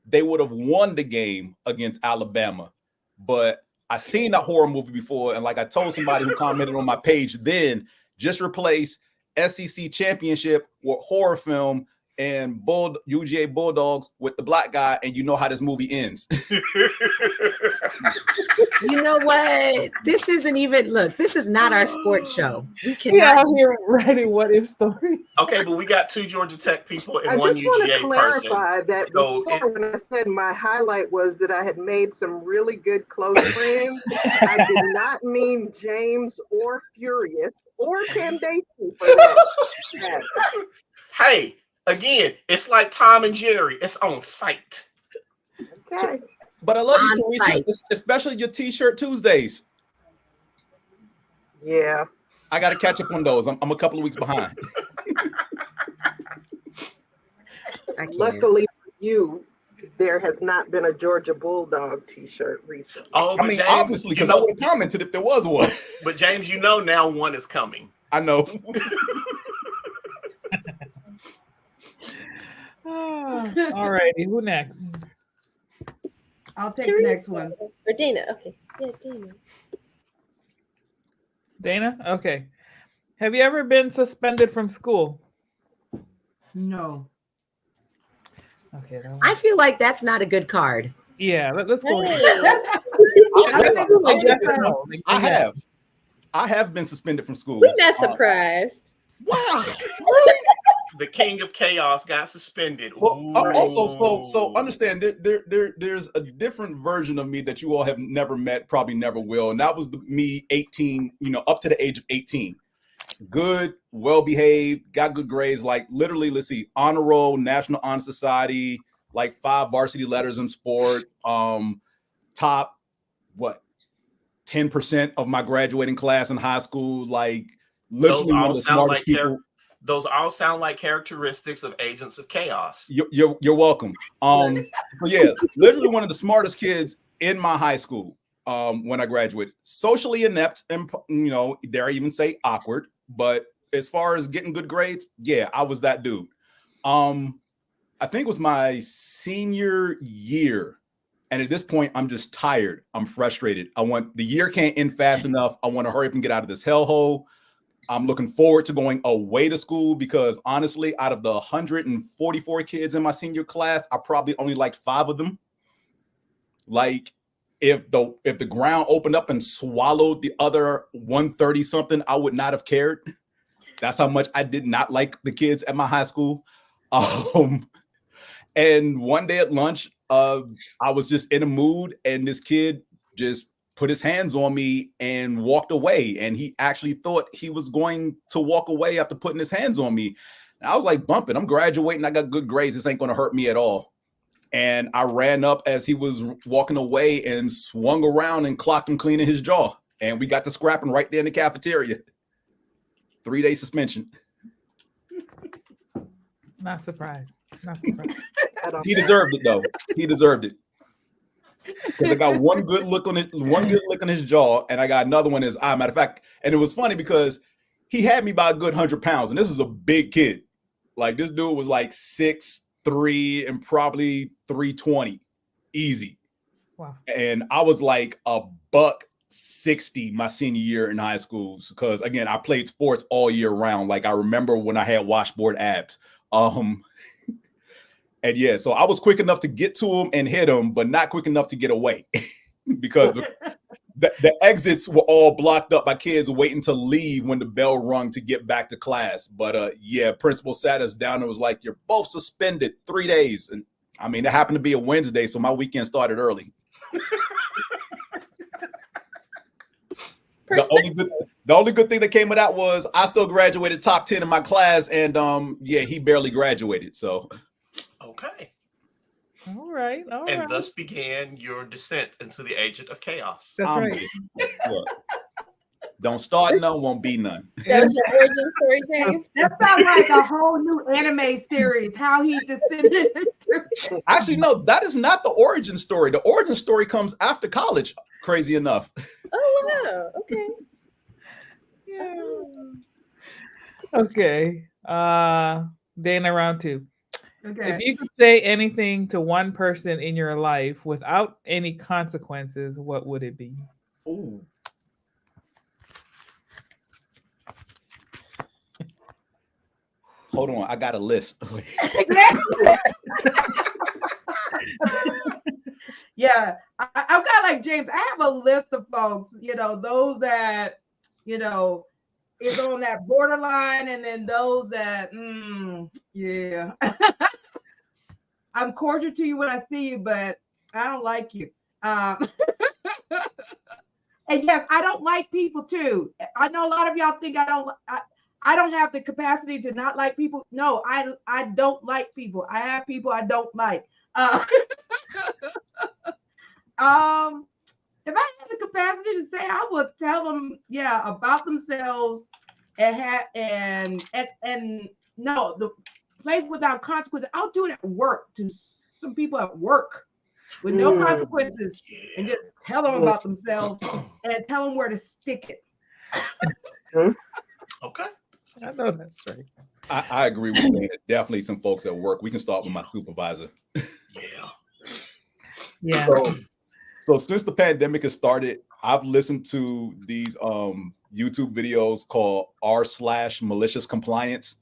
they would have won the game against Alabama. But I seen that horror movie before, and like I told somebody who commented on my page, then just replace SEC championship or horror film and UGA Bulldogs with the black guy, and you know how this movie ends. You know what? This isn't even, look, this is not our sports show. We cannot hear writing what if stories. Okay, but we got 2 Georgia Tech people and I 1 just want to UGA person. clarify that So before when I said my highlight was that I had made some really good close friends, I did not mean James or Furious or Candace for that. Hey, again, it's like Tom and Jerry. It's on site. Okay. But I love you, On Teresa, site. especially your T-shirt Tuesdays. Yeah. I got to catch up on those. I'm a couple of weeks behind. Luckily for you, there has not been a Georgia Bulldog T-shirt recently. Oh, I mean, James, obviously, because I would have commented if there was one. But James, you know now one is coming. I know. All righty, who next? I'll take Teresa. the next one. Or Dana. Okay. Yeah, Dana. Dana? Okay. Have you ever been suspended from school? No. Okay. I feel like that's not a good card. Yeah, let's go. Hey. I have been suspended from school. We're not surprised. Wow. The king of chaos got suspended. Well, so understand there's a different version of me that you all have never met, probably never will, and that was me 18, up to the age of 18. Good, well behaved, got good grades, like literally, let's see, honor roll, National Honor Society, like 5 varsity letters in sports, top 10% of my graduating class in high school, like literally one of the smartest people. Those all sound like characteristics of agents of chaos. You're welcome. But yeah, literally one of the smartest kids in my high school when I graduated. Socially inept and, dare I even say awkward. But as far as getting good grades, yeah, I was that dude. I think it was my senior year. And at this point, I'm just tired. I'm frustrated. The year can't end fast enough. I want to hurry up and get out of this hellhole. I'm looking forward to going away to school because honestly, out of the 144 kids in my senior class, I probably only liked 5 of them. Like if the ground opened up and swallowed the other 130 something, I would not have cared. That's how much I did not like the kids at my high school. And one day at lunch, I was just in a mood and this kid just put his hands on me and walked away. And he actually thought he was going to walk away after putting his hands on me. And I was like, bumping, I'm graduating. I got good grades. This ain't going to hurt me at all. And I ran up as he was walking away and swung around and clocked him clean in his jaw. And we got to scrapping right there in the cafeteria. 3-day suspension. Not surprised. He deserved it though. He deserved it. Because I got one good lick on his jaw, and I got another one in his eye. Matter of fact, and it was funny because he had me by a good 100 pounds, and this was a big kid. Like this dude was like 6'3" and probably 320, easy. Wow. And I was like a $160 my senior year in high school because again I played sports all year round. Like I remember when I had washboard abs. And yeah, so I was quick enough to get to him and hit him, but not quick enough to get away because the exits were all blocked up by kids waiting to leave when the bell rung to get back to class. But yeah, principal sat us down and was like, "You're both suspended 3 days." And I mean, it happened to be a Wednesday, so my weekend started early. The only good thing that came of that was I still graduated top 10 in my class, and yeah, he barely graduated. So. Okay. All right. And thus began your descent into the agent of chaos. That's right. Look, don't start none, won't be none. That was your origin story, James. That sounds like a whole new anime series. How he descended into. Actually, no, that is not the origin story. The origin story comes after college. Crazy enough. Oh wow. Okay. Yeah. Okay. Dana, round 2. Okay. If you could say anything to one person in your life without any consequences, what would it be? Ooh. hold on, I got a list. Yeah, I've got like James. I have a list of folks, those that, is on that borderline, and then those that, yeah. I'm cordial to you when I see you, but I don't like you. And yes, I don't like people too. I know a lot of y'all think I don't have the capacity to not like people. No, I don't like people. I have people I don't like. If I had the capacity to say, I would tell them, about themselves and no, the place without consequences. I'll do it at work to some people at work with no consequences, and just tell them about themselves and tell them where to stick it. Okay. I know that's right. I agree with that. Definitely some folks at work. We can start with my supervisor. Yeah. So since the pandemic has started, I've listened to these YouTube videos called r/malicious compliance.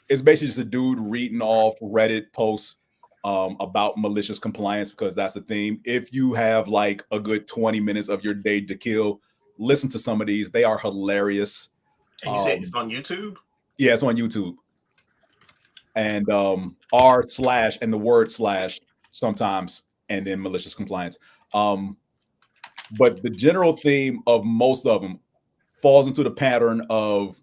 It's basically just a dude reading off Reddit posts about malicious compliance, because that's the theme. If you have like a good 20 minutes of your day to kill, listen to some of these. They are hilarious. And you said it's on YouTube? Yeah, it's on YouTube. And r/ and the word / sometimes, and then malicious compliance. But the general theme of most of them falls into the pattern of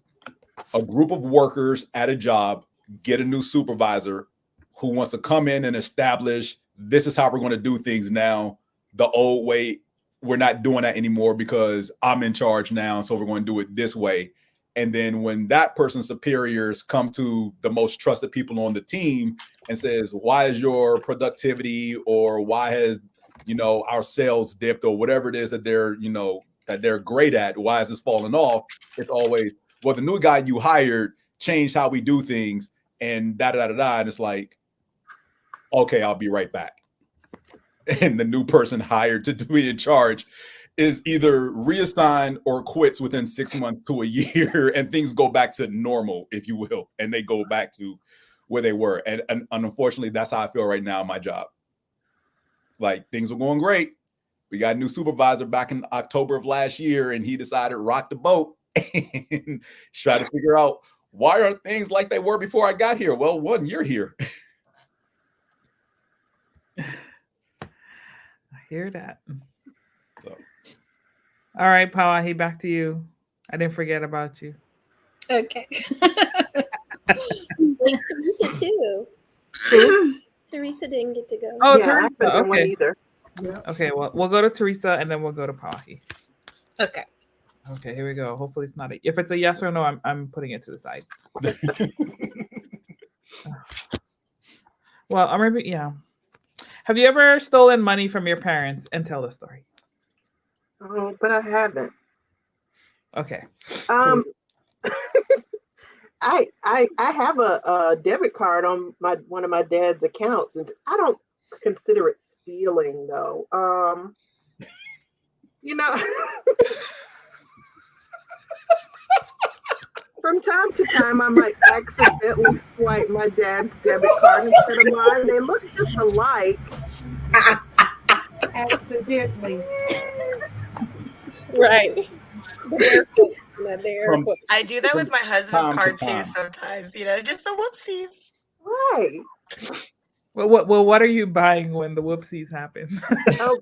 a group of workers at a job get a new supervisor who wants to come in and establish, this is how we're going to do things now. The old way, we're not doing that anymore because I'm in charge now, so we're going to do it this way. And then when that person's superiors come to the most trusted people on the team and says, why is your productivity, or why has, our sales dipped, or whatever it is that they're, that they're great at, why is this falling off? It's always, well, the new guy you hired changed how we do things, and da-da-da-da-da. And it's like, okay, I'll be right back. And the new person hired to be in charge is either reassigned or quits within 6 months to a year, and things go back to normal, if you will, and they go back to where they were. And unfortunately, that's how I feel right now in my job. Like, things were going great. We got a new supervisor back in October of last year, and he decided to rock the boat and try to figure out, why aren't things like they were before I got here? Well, one, you're here. I hear that. So. All right, Pawahi, back to you. I didn't forget about you. Okay. Wait, Teresa too. Teresa didn't get to go. Oh, Yeah, Teresa. I haven't done one Okay. either. Okay, well, we'll go to Teresa and then we'll go to Pawahi. Okay. Okay, here we go. Hopefully it's not if it's a yes or no, I'm putting it to the side. Well, have you ever stolen money from your parents? And tell the story. Oh, but I haven't. Okay. I have a debit card on one of my dad's accounts, and I don't consider it stealing though. From time to time, I might accidentally swipe my dad's debit card instead of mine. They look just alike. Accidentally. Right. I do that with my husband's card too sometimes, just the whoopsies. Right. Well, what are you buying when the whoopsies happen? Oh,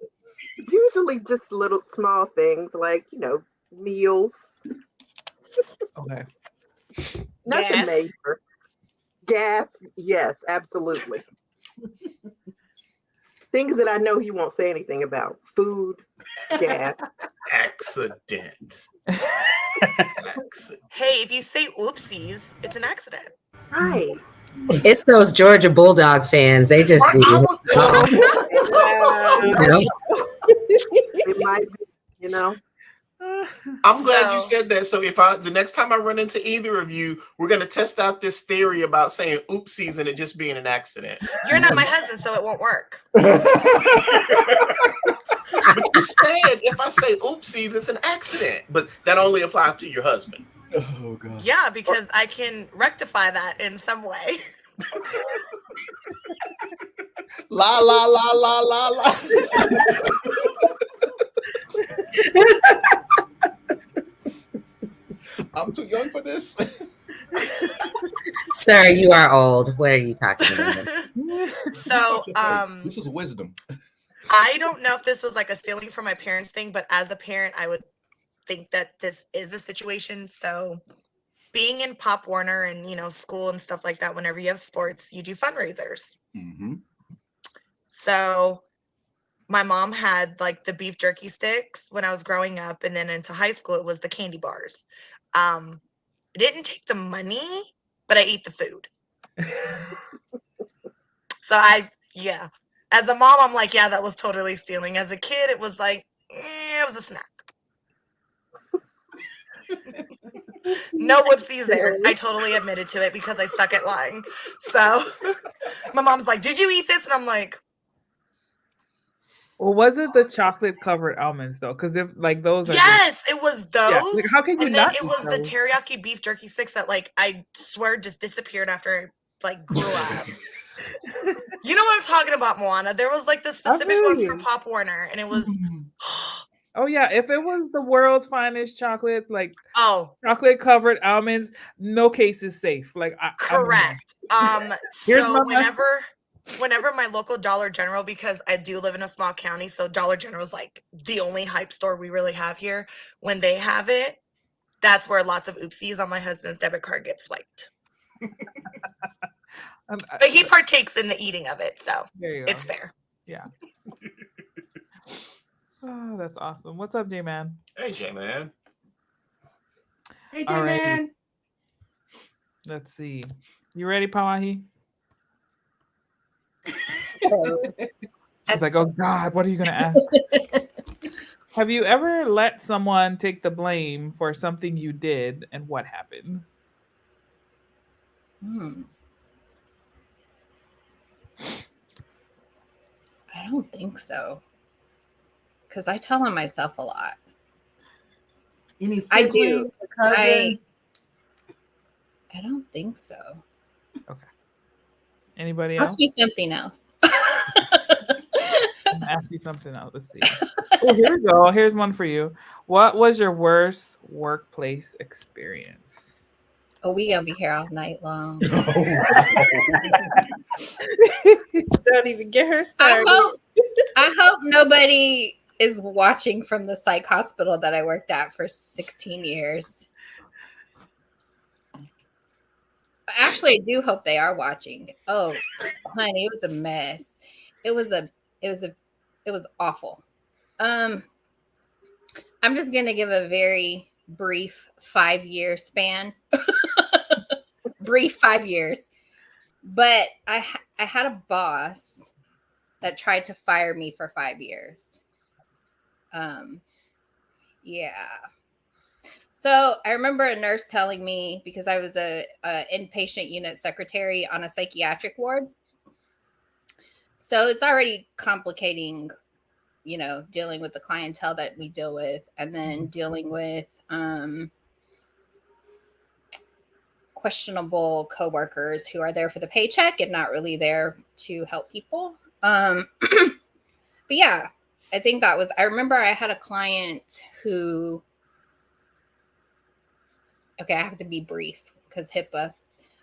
usually just little small things like, meals. Okay. Nothing major. Gas, yes, absolutely. Things that I know he won't say anything about. Food, gas. Accident. Hey, if you say oopsies, it's an accident. Right. It's those Georgia Bulldog fans. They just It might be, I'm glad you said that. So the next time I run into either of you, we're going to test out this theory about saying oopsies and it just being an accident. You're not my husband, so it won't work. But you said if I say oopsies, it's an accident. But that only applies to your husband. Oh God. Yeah, because I can rectify that in some way. La la la la la la. I'm too young for this. Sir, you are old. What are you talking about? So, This is wisdom. I don't know if this was like a stealing from my parents thing, but as a parent, I would think that this is a situation. So, being in Pop Warner and, you know, school and stuff like that, whenever you have sports, you do fundraisers. Mm-hmm. So, my mom had like the beef jerky sticks when I was growing up, and then into high school, it was the candy bars. I didn't take the money, but I ate the food. So yeah. As a mom, I'm like, yeah, that was totally stealing. As a kid, it was like, it was a snack. No whoopsies there. I totally admitted to it because I suck at lying. So my mom's like, did you eat this? And I'm like, Well, was it the chocolate covered almonds though? Because if like those are yes, it was those. yeah. Like, how can you And then not it eat was the those? teriyaki beef jerky sticks that like I swear just disappeared after I like grew up. You know what I'm talking about, Moana? There was like the specific feel ones you. for Pop Warner, and it was Oh yeah, if it was the world's finest chocolate, like oh, chocolate covered almonds, no case is safe. Like correct. Here's So my whenever my local Dollar General, because I do live in a small county, so Dollar General is like the only hype store we really have here. When they have it, that's where lots of oopsies on my husband's debit card get swiped. But he partakes in the eating of it, so there you it's go. fair. Yeah. Oh, that's awesome. What's up, J-Man? Hey, J-Man. Hey, All right. J-Man. Let's see. You ready, Pawahi? She's like, oh God, what are you gonna ask? Have you ever let someone take the blame for something you did, and what happened? I don't think so. Because I tell on myself a lot. Any I do. siblings, cousins? I don't think so. Okay. Anybody else? Must be something else. I'm gonna ask you something else. Let's see. Oh, here we go. Here's one for you. What was your worst workplace experience? Oh, we gonna be here all night long. Don't even get her started. I hope nobody is watching from the psych hospital that I worked at for 16 years. Actually, I do hope they are watching. Oh, honey, it was a mess. It was awful. I'm just gonna give a very brief 5-year span. Brief 5 years. But I had a boss that tried to fire me for 5 years. Yeah. So I remember a nurse telling me, because I was a inpatient unit secretary on a psychiatric ward. So it's already complicating, you know, dealing with the clientele that we deal with, and then dealing with questionable coworkers who are there for the paycheck and not really there to help people. But yeah, I think that was, I remember I had a client who, okay, I have to be brief because HIPAA,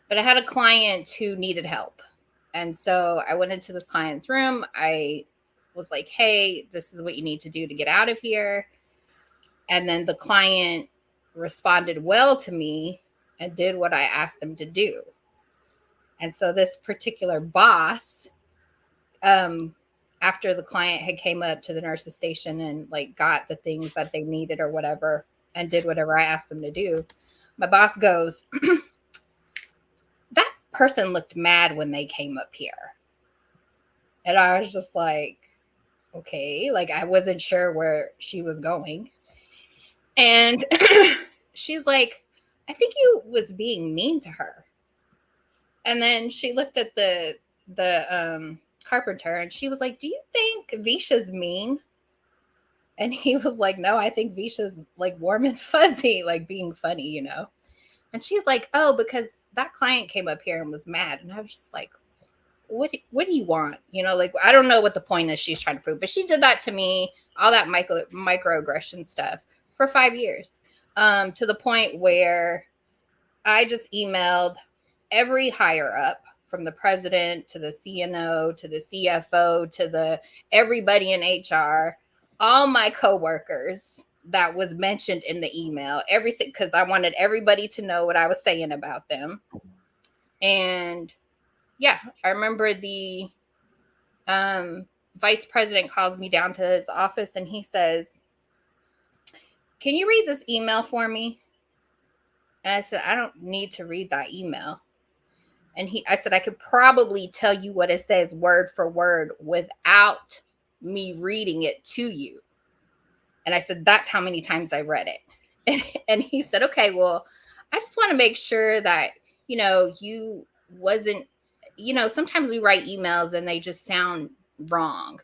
but I had a client who needed help. And so I went into this client's room. I was like, hey, this is what you need to do to get out of here. And then the client responded well to me and did what I asked them to do. And so this particular boss, after the client had came up to the nurse's station and like got the things that they needed or whatever and did whatever I asked them to do, my boss goes, that person looked mad when they came up here. And I was just like, okay, like I wasn't sure where she was going. And she's like, I think you was being mean to her. And then she looked at the carpenter and she was like, do you think Visha's mean? And he was like, no, I think Visha's like warm and fuzzy, like being funny, you know? And she's like, oh, because that client came up here and was mad. And I was just like, what do you want? You know, like, I don't know what the point is she's trying to prove, but she did that to me, all that microaggression stuff for 5 years, to the point where I just emailed every higher up, from the president to the CNO to the CFO to the everybody in HR, all my coworkers that was mentioned in the email, everything, because I wanted everybody to know what I was saying about them. And yeah, I remember the vice president calls me down to his office and he says, can you read this email for me? And I said, I don't need to read that email. And I said, I could probably tell you what it says word for word without me reading it to you. And I said, that's how many times I read it. And he said, okay, well, I just want to make sure that, you know, you wasn't, you know, sometimes we write emails and they just sound wrong.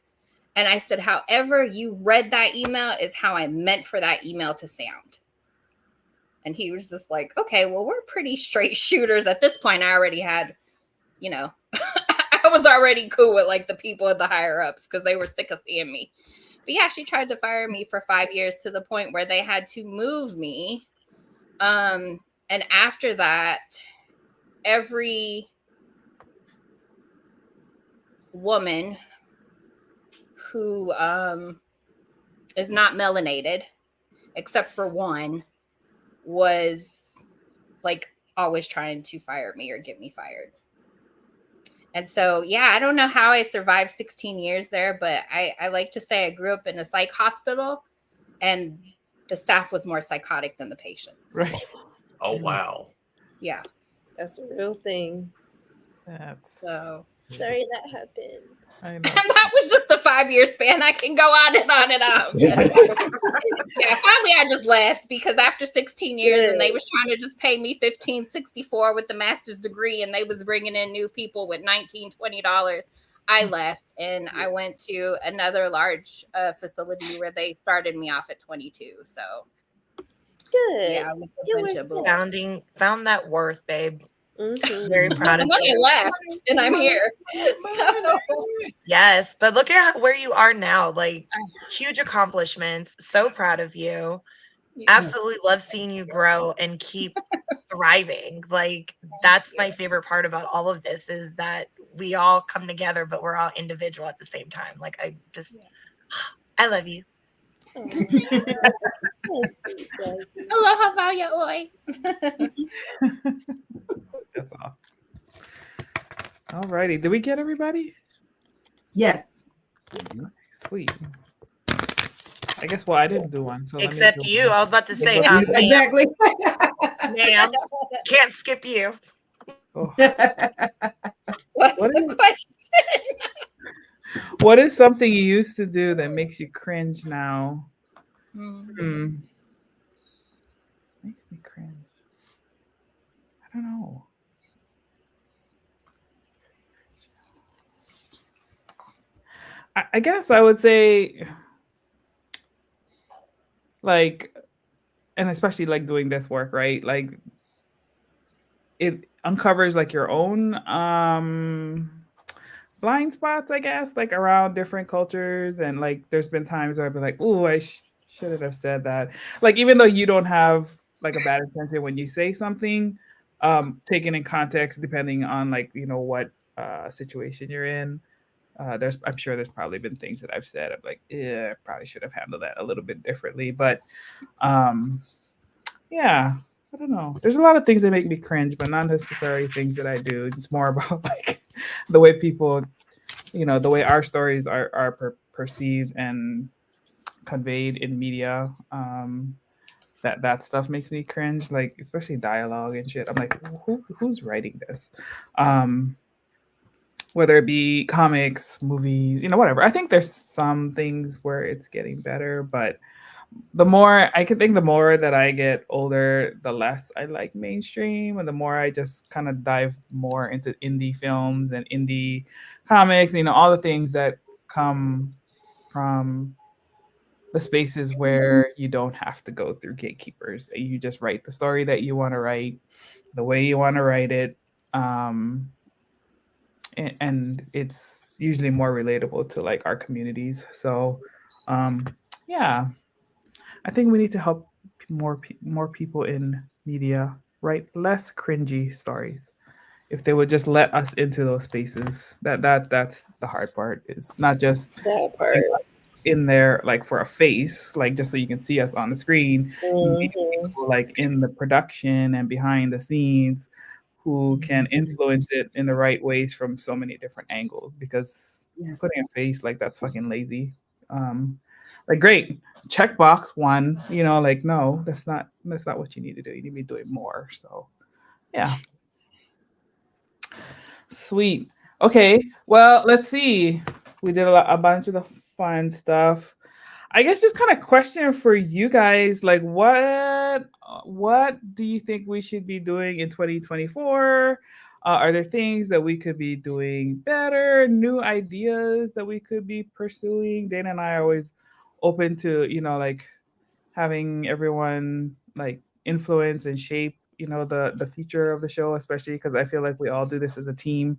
And I said, however you read that email is how I meant for that email to sound. And he was just like, okay, well, we're pretty straight shooters. At this point, I already had, you know, I was already cool with like the people at the higher ups because they were sick of seeing me. But yeah, she tried to fire me for 5 years to the point where they had to move me. And after that, every woman who is not melanated, except for one, was like always trying to fire me or get me fired. And so, yeah, I don't know how I survived 16 years there, but I like to say I grew up in a psych hospital and the staff was more psychotic than the patients. Right. Oh, wow. Yeah. That's a real thing. That's So sorry that happened. I know. And that was just a 5 year span. I can go on and on and on. Yeah, finally I just left because after 16 years and they was trying to just pay me $15.64 with the master's degree and they was bringing in new people with $19-$20. I left and I went to another large facility where they started me off at 22. So Good. yeah, I was a bunch of bull. Found that worth, babe. Mm-hmm. Very proud of And then I you. left and I'm here. So Yes, but look at where you are now. Like, huge accomplishments. So proud of you. Absolutely love seeing you grow and keep thriving. Like, that's my favorite part about all of this is that we all come together, but we're all individual at the same time. Like, I love you. Aloha Vaya Oi. That's awesome. All righty. Did we get everybody? Yes. Sweet. I guess, well, I didn't do one. So Except you. I was about to say, Exactly. ma'am, can't skip you. Oh. What's the question? What is something you used to do that makes you cringe now? Makes me cringe. I don't know. I guess I would say, like, and especially like doing this work, right? Like, it uncovers like your own blind spots, I guess, like around different cultures. And like, there's been times where I've been like, oh, I shouldn't have said that. Like, even though you don't have like a bad intention when you say something, taken in context, depending on like, you know, what situation you're in. I'm sure there's probably been things that I've said. I'm like, yeah, I probably should have handled that a little bit differently. But yeah, I don't know. There's a lot of things that make me cringe, but not necessarily things that I do. It's more about like the way people, you know, the way our stories are perceived and conveyed in media. That stuff makes me cringe, like especially dialogue and shit. I'm like, who's writing this? Whether it be comics, movies, you know, whatever. I think there's some things where it's getting better, but the more that I get older, the less I like mainstream, and the more I just kind of dive more into indie films and indie comics, you know, all the things that come from the spaces where you don't have to go through gatekeepers. You just write the story that you want to write, the way you want to write it. And it's usually more relatable to like our communities. So yeah, I think we need to help more people in media write less cringy stories. If they would just let us into those spaces, that's the hard part. It's not just That part. in there like for a face, like just so you can see us on the screen. You need Mhm. people like in the production and behind the scenes who can influence it in the right ways from so many different angles, because Yes. putting a face like that's fucking lazy. Like great, checkbox one, like no, that's not what you need to do. You need to be doing more. So yeah. Sweet. Okay. Well, let's see. We did a bunch of the fun stuff. I guess just kind of question for you guys, like what do you think we should be doing in 2024? Are there things that we could be doing better, new ideas that we could be pursuing? Dana and I are always open to, like having everyone like influence and shape, the future of the show, especially because I feel like we all do this as a team.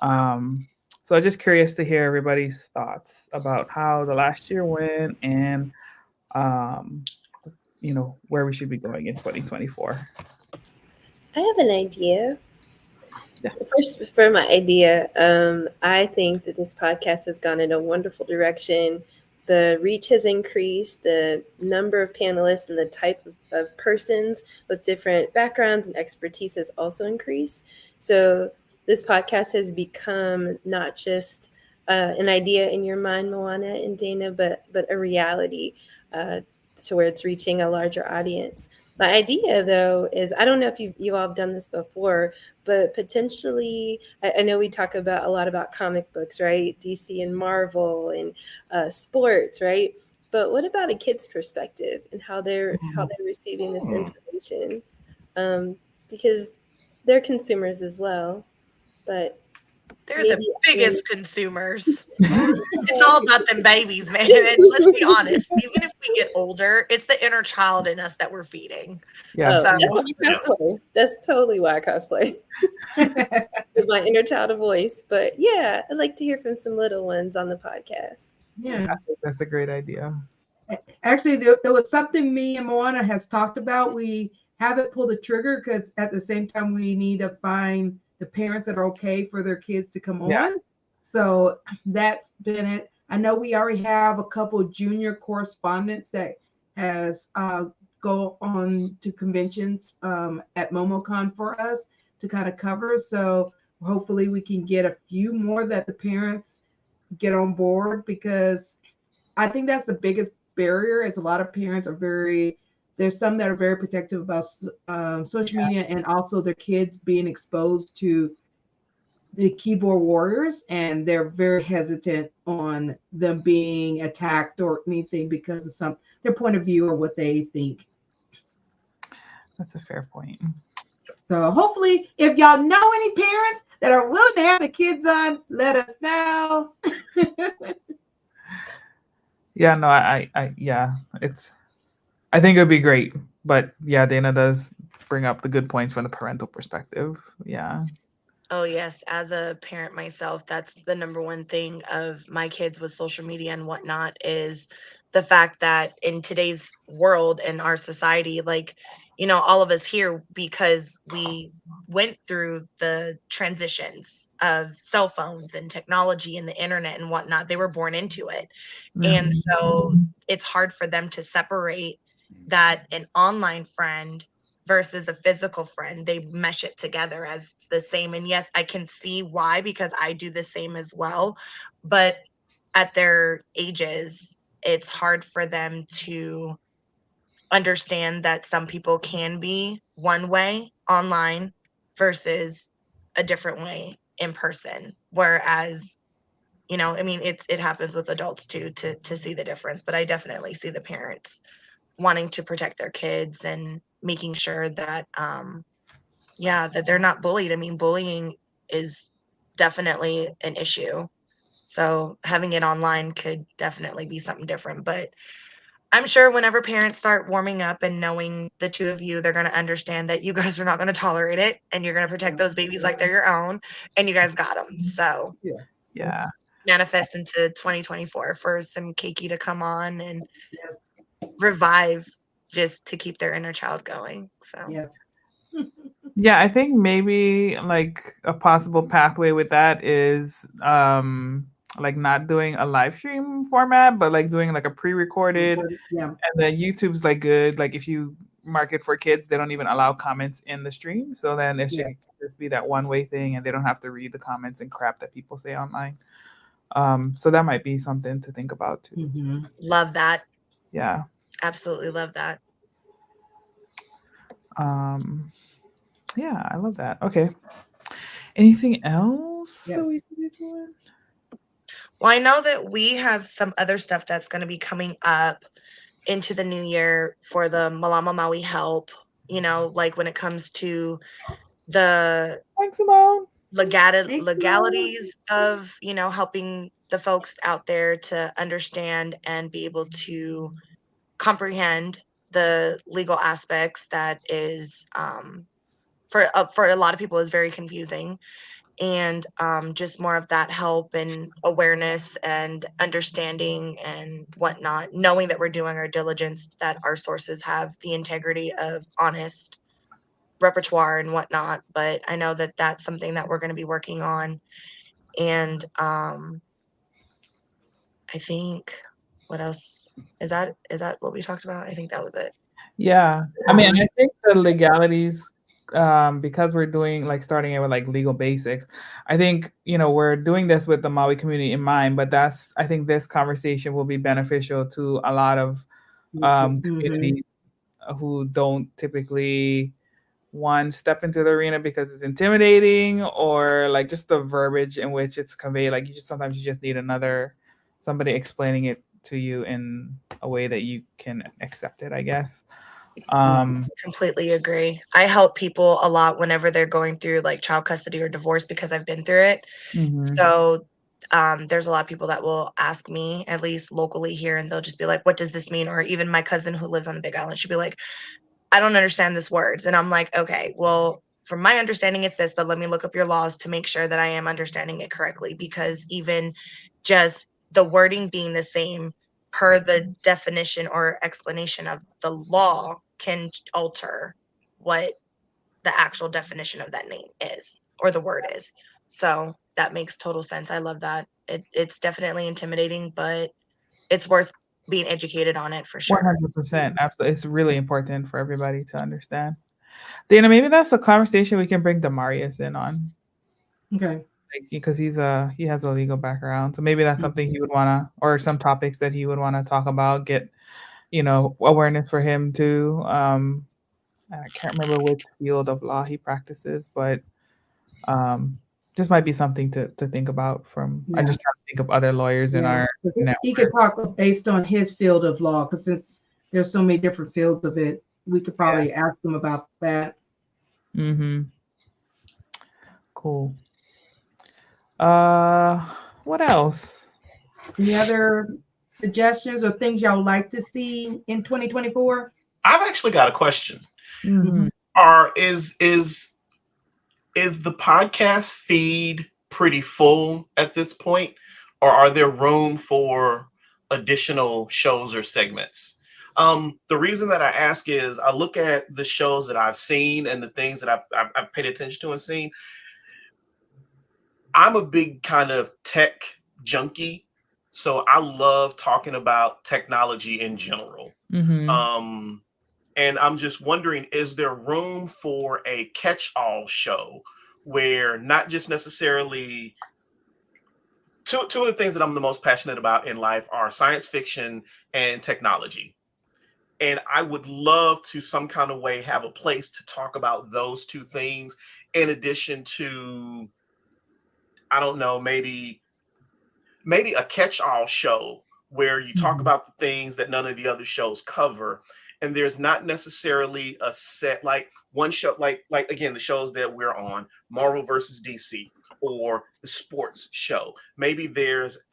So I'm just curious to hear everybody's thoughts about how the last year went and um, where we should be going in 2024. I have an idea. Yes. First, for my idea, I think that this podcast has gone in a wonderful direction. The reach has increased, the number of panelists and the type of persons with different backgrounds and expertise has also increased. So this podcast has become not just an idea in your mind, Moana and Dana, but a reality to where it's reaching a larger audience. My idea, though, is I don't know if you all have done this before, but potentially, I know we talk about a lot about comic books, right? DC and Marvel and sports, right? But what about a kid's perspective and how they're receiving this information? Because they're consumers as well, but they're the biggest consumers. It's all about them babies, man. And let's be honest, even if we get older, it's the inner child in us that we're feeding. Yeah. That's why I cosplay. That's totally why I cosplay. With my inner child a voice. But yeah, I'd like to hear from some little ones on the podcast. Yeah. I think that's a great idea. Actually, there was something me and Moana has talked about. We haven't pulled the trigger because at the same time we need to find the parents that are okay for their kids to come on. So that's been it. I know we already have a couple junior correspondents that has go on to conventions at MomoCon for us to kind of cover. So hopefully we can get a few more that the parents get on board, because I think that's the biggest barrier is a lot of parents are there's some that are very protective about social media and also their kids being exposed to the keyboard warriors, and they're very hesitant on them being attacked or anything because of their point of view or what they think. That's a fair point. So hopefully if y'all know any parents that are willing to have the kids on, let us know. Yeah, no, I think it would be great. But yeah, Dana does bring up the good points from the parental perspective. Yeah. Oh, yes. As a parent myself, that's the number one thing of my kids with social media and whatnot is the fact that in today's world and our society, like, all of us here, because we went through the transitions of cell phones and technology and the internet and whatnot, they were born into it. And so it's hard for them to separate that an online friend versus a physical friend. They mesh it together as the same. And yes, I can see why, because I do the same as well. But at their ages, it's hard for them to understand that some people can be one way online versus a different way in person. Whereas, it happens with adults too, to see the difference. But I definitely see the parents wanting to protect their kids and making sure that that they're not bullied. I mean, bullying is definitely an issue, so having it online could definitely be something different. But I'm sure whenever parents start warming up and knowing the two of you, they're going to understand that you guys are not going to tolerate it and you're going to protect those babies like they're your own, and you guys got them. So Yeah. manifest into 2024 for some Keiki to come on and revive just to keep their inner child going. So Yeah, I think maybe like a possible pathway with that is like not doing a live stream format, but like doing like a pre-recorded, and then YouTube's like good. Like if you market for kids, they don't even allow comments in the stream. So then it should just be that one-way thing and they don't have to read the comments and crap that people say online. So that might be something to think about too. Love that. Yeah. Absolutely love that. Yeah, I love that. Okay. Anything else that we can be doing? Well, I know that we have some other stuff that's going to be coming up into the new year for the Malama Maui help, you know, like when it comes to the legalities of, you know, helping the folks out there to understand and be able to comprehend the legal aspects that is for a lot of people is very confusing, and just more of that help and awareness and understanding and whatnot, knowing that we're doing our diligence, that our sources have the integrity of honest repertoire and whatnot. But I know that that's something that we're going to be working on. And I think, what else is that what we talked about? I think that was it. Yeah. I mean, I think the legalities, because we're doing like starting it with like legal basics, I think, you know, we're doing this with the Maui community in mind, but I think this conversation will be beneficial to a lot of communities who don't typically step into the arena because it's intimidating, or like just the verbiage in which it's conveyed. Like sometimes you just need somebody explaining it to you in a way that you can accept it, I guess. Completely agree. I help people a lot whenever they're going through like child custody or divorce because I've been through it. So there's a lot of people that will ask me, at least locally here, and they'll just be like, what does this mean? Or even my cousin who lives on the Big Island, she'll be like, I don't understand this words. And I'm like, okay, well, from my understanding, it's this, but let me look up your laws to make sure that I am understanding it correctly, because even just the wording being the same per the definition or explanation of the law can alter what the actual definition of that name is or the word is. So that makes total sense. I love that. It's definitely intimidating, but it's worth being educated on it for sure. 100%. Absolutely. It's really important for everybody to understand. Dana, maybe that's a conversation we can bring Demarius in on. Okay. Like, because he has a legal background. So maybe that's something he would want to, or some topics that he would want to talk about, get, you know, awareness for him too. I can't remember which field of law he practices, but this might be something to think about I just try to think of other lawyers in our network. He could talk based on his field of law, because since there's so many different fields of it, we could probably ask him about that. Cool. What else? Any other suggestions or things y'all would like to see in 2024? I've actually got a question. Is the podcast feed pretty full at this point, or are there room for additional shows or segments? The reason that I ask is I look at the shows that I've seen and the things that I've paid attention to and seen. I'm a big kind of tech junkie, so I love talking about technology in general. And I'm just wondering, is there room for a catch-all show where not just necessarily two of the things that I'm the most passionate about in life are science fiction and technology. And I would love to some kind of way have a place to talk about those two things, in addition to, I don't know, maybe a catch-all show where you talk about the things that none of the other shows cover. And there's not necessarily a set, like one show, like again, the shows that we're on, Marvel versus DC, or the sports show. Maybe there's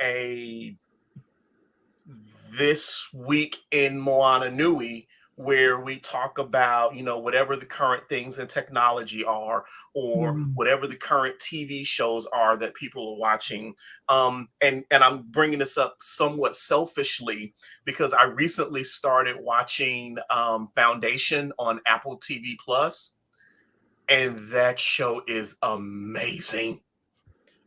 this week in Moana Nui, where we talk about, whatever the current things in technology are, or whatever the current TV shows are that people are watching. And I'm bringing this up somewhat selfishly because I recently started watching Foundation on Apple TV Plus, and that show is amazing.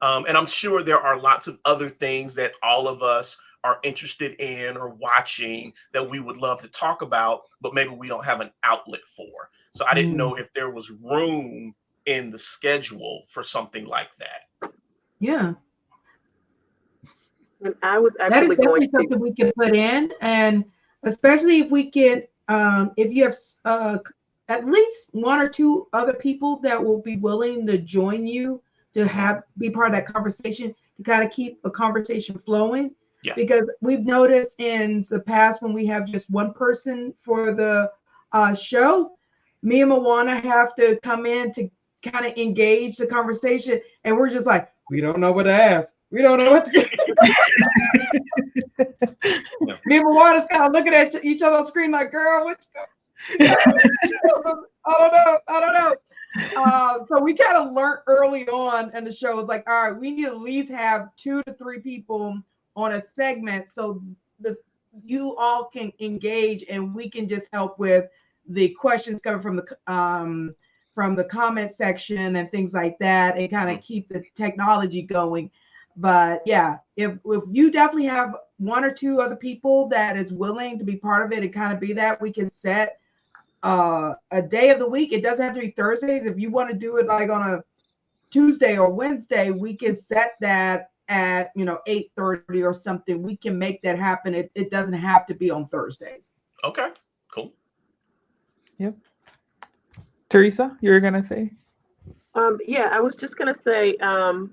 And I'm sure there are lots of other things that all of us are interested in or watching that we would love to talk about, but maybe we don't have an outlet for. So I didn't know if there was room in the schedule for something like that. Yeah. And I was That is actually definitely going to. something we can put in, and especially if we can, if you have at least one or two other people that will be willing to join you to be part of that conversation, to kind of keep a conversation flowing. Yeah. Because we've noticed in the past when we have just one person for the show, me and Moana have to come in to kind of engage the conversation, and we're just like, we don't know what to ask. We don't know what to do. Me and Moana's kind of looking at each other on screen like, girl, what you I don't know. So we kind of learned early on in the show, it's like, all right, we need to at least have 2 to 3 people on a segment so you all can engage, and we can just help with the questions coming from the comment section and things like that, and kind of keep the technology going. But yeah, if you definitely have 1 or 2 other people that is willing to be part of it and kind of be that, we can set a day of the week. It doesn't have to be Thursdays. If you want to do it like on a Tuesday or Wednesday, we can set that at 8:30 or something. We can make that happen. It doesn't have to be on Thursdays. Okay, cool. Yep. Teresa, you were gonna say? Yeah, I was just gonna say, I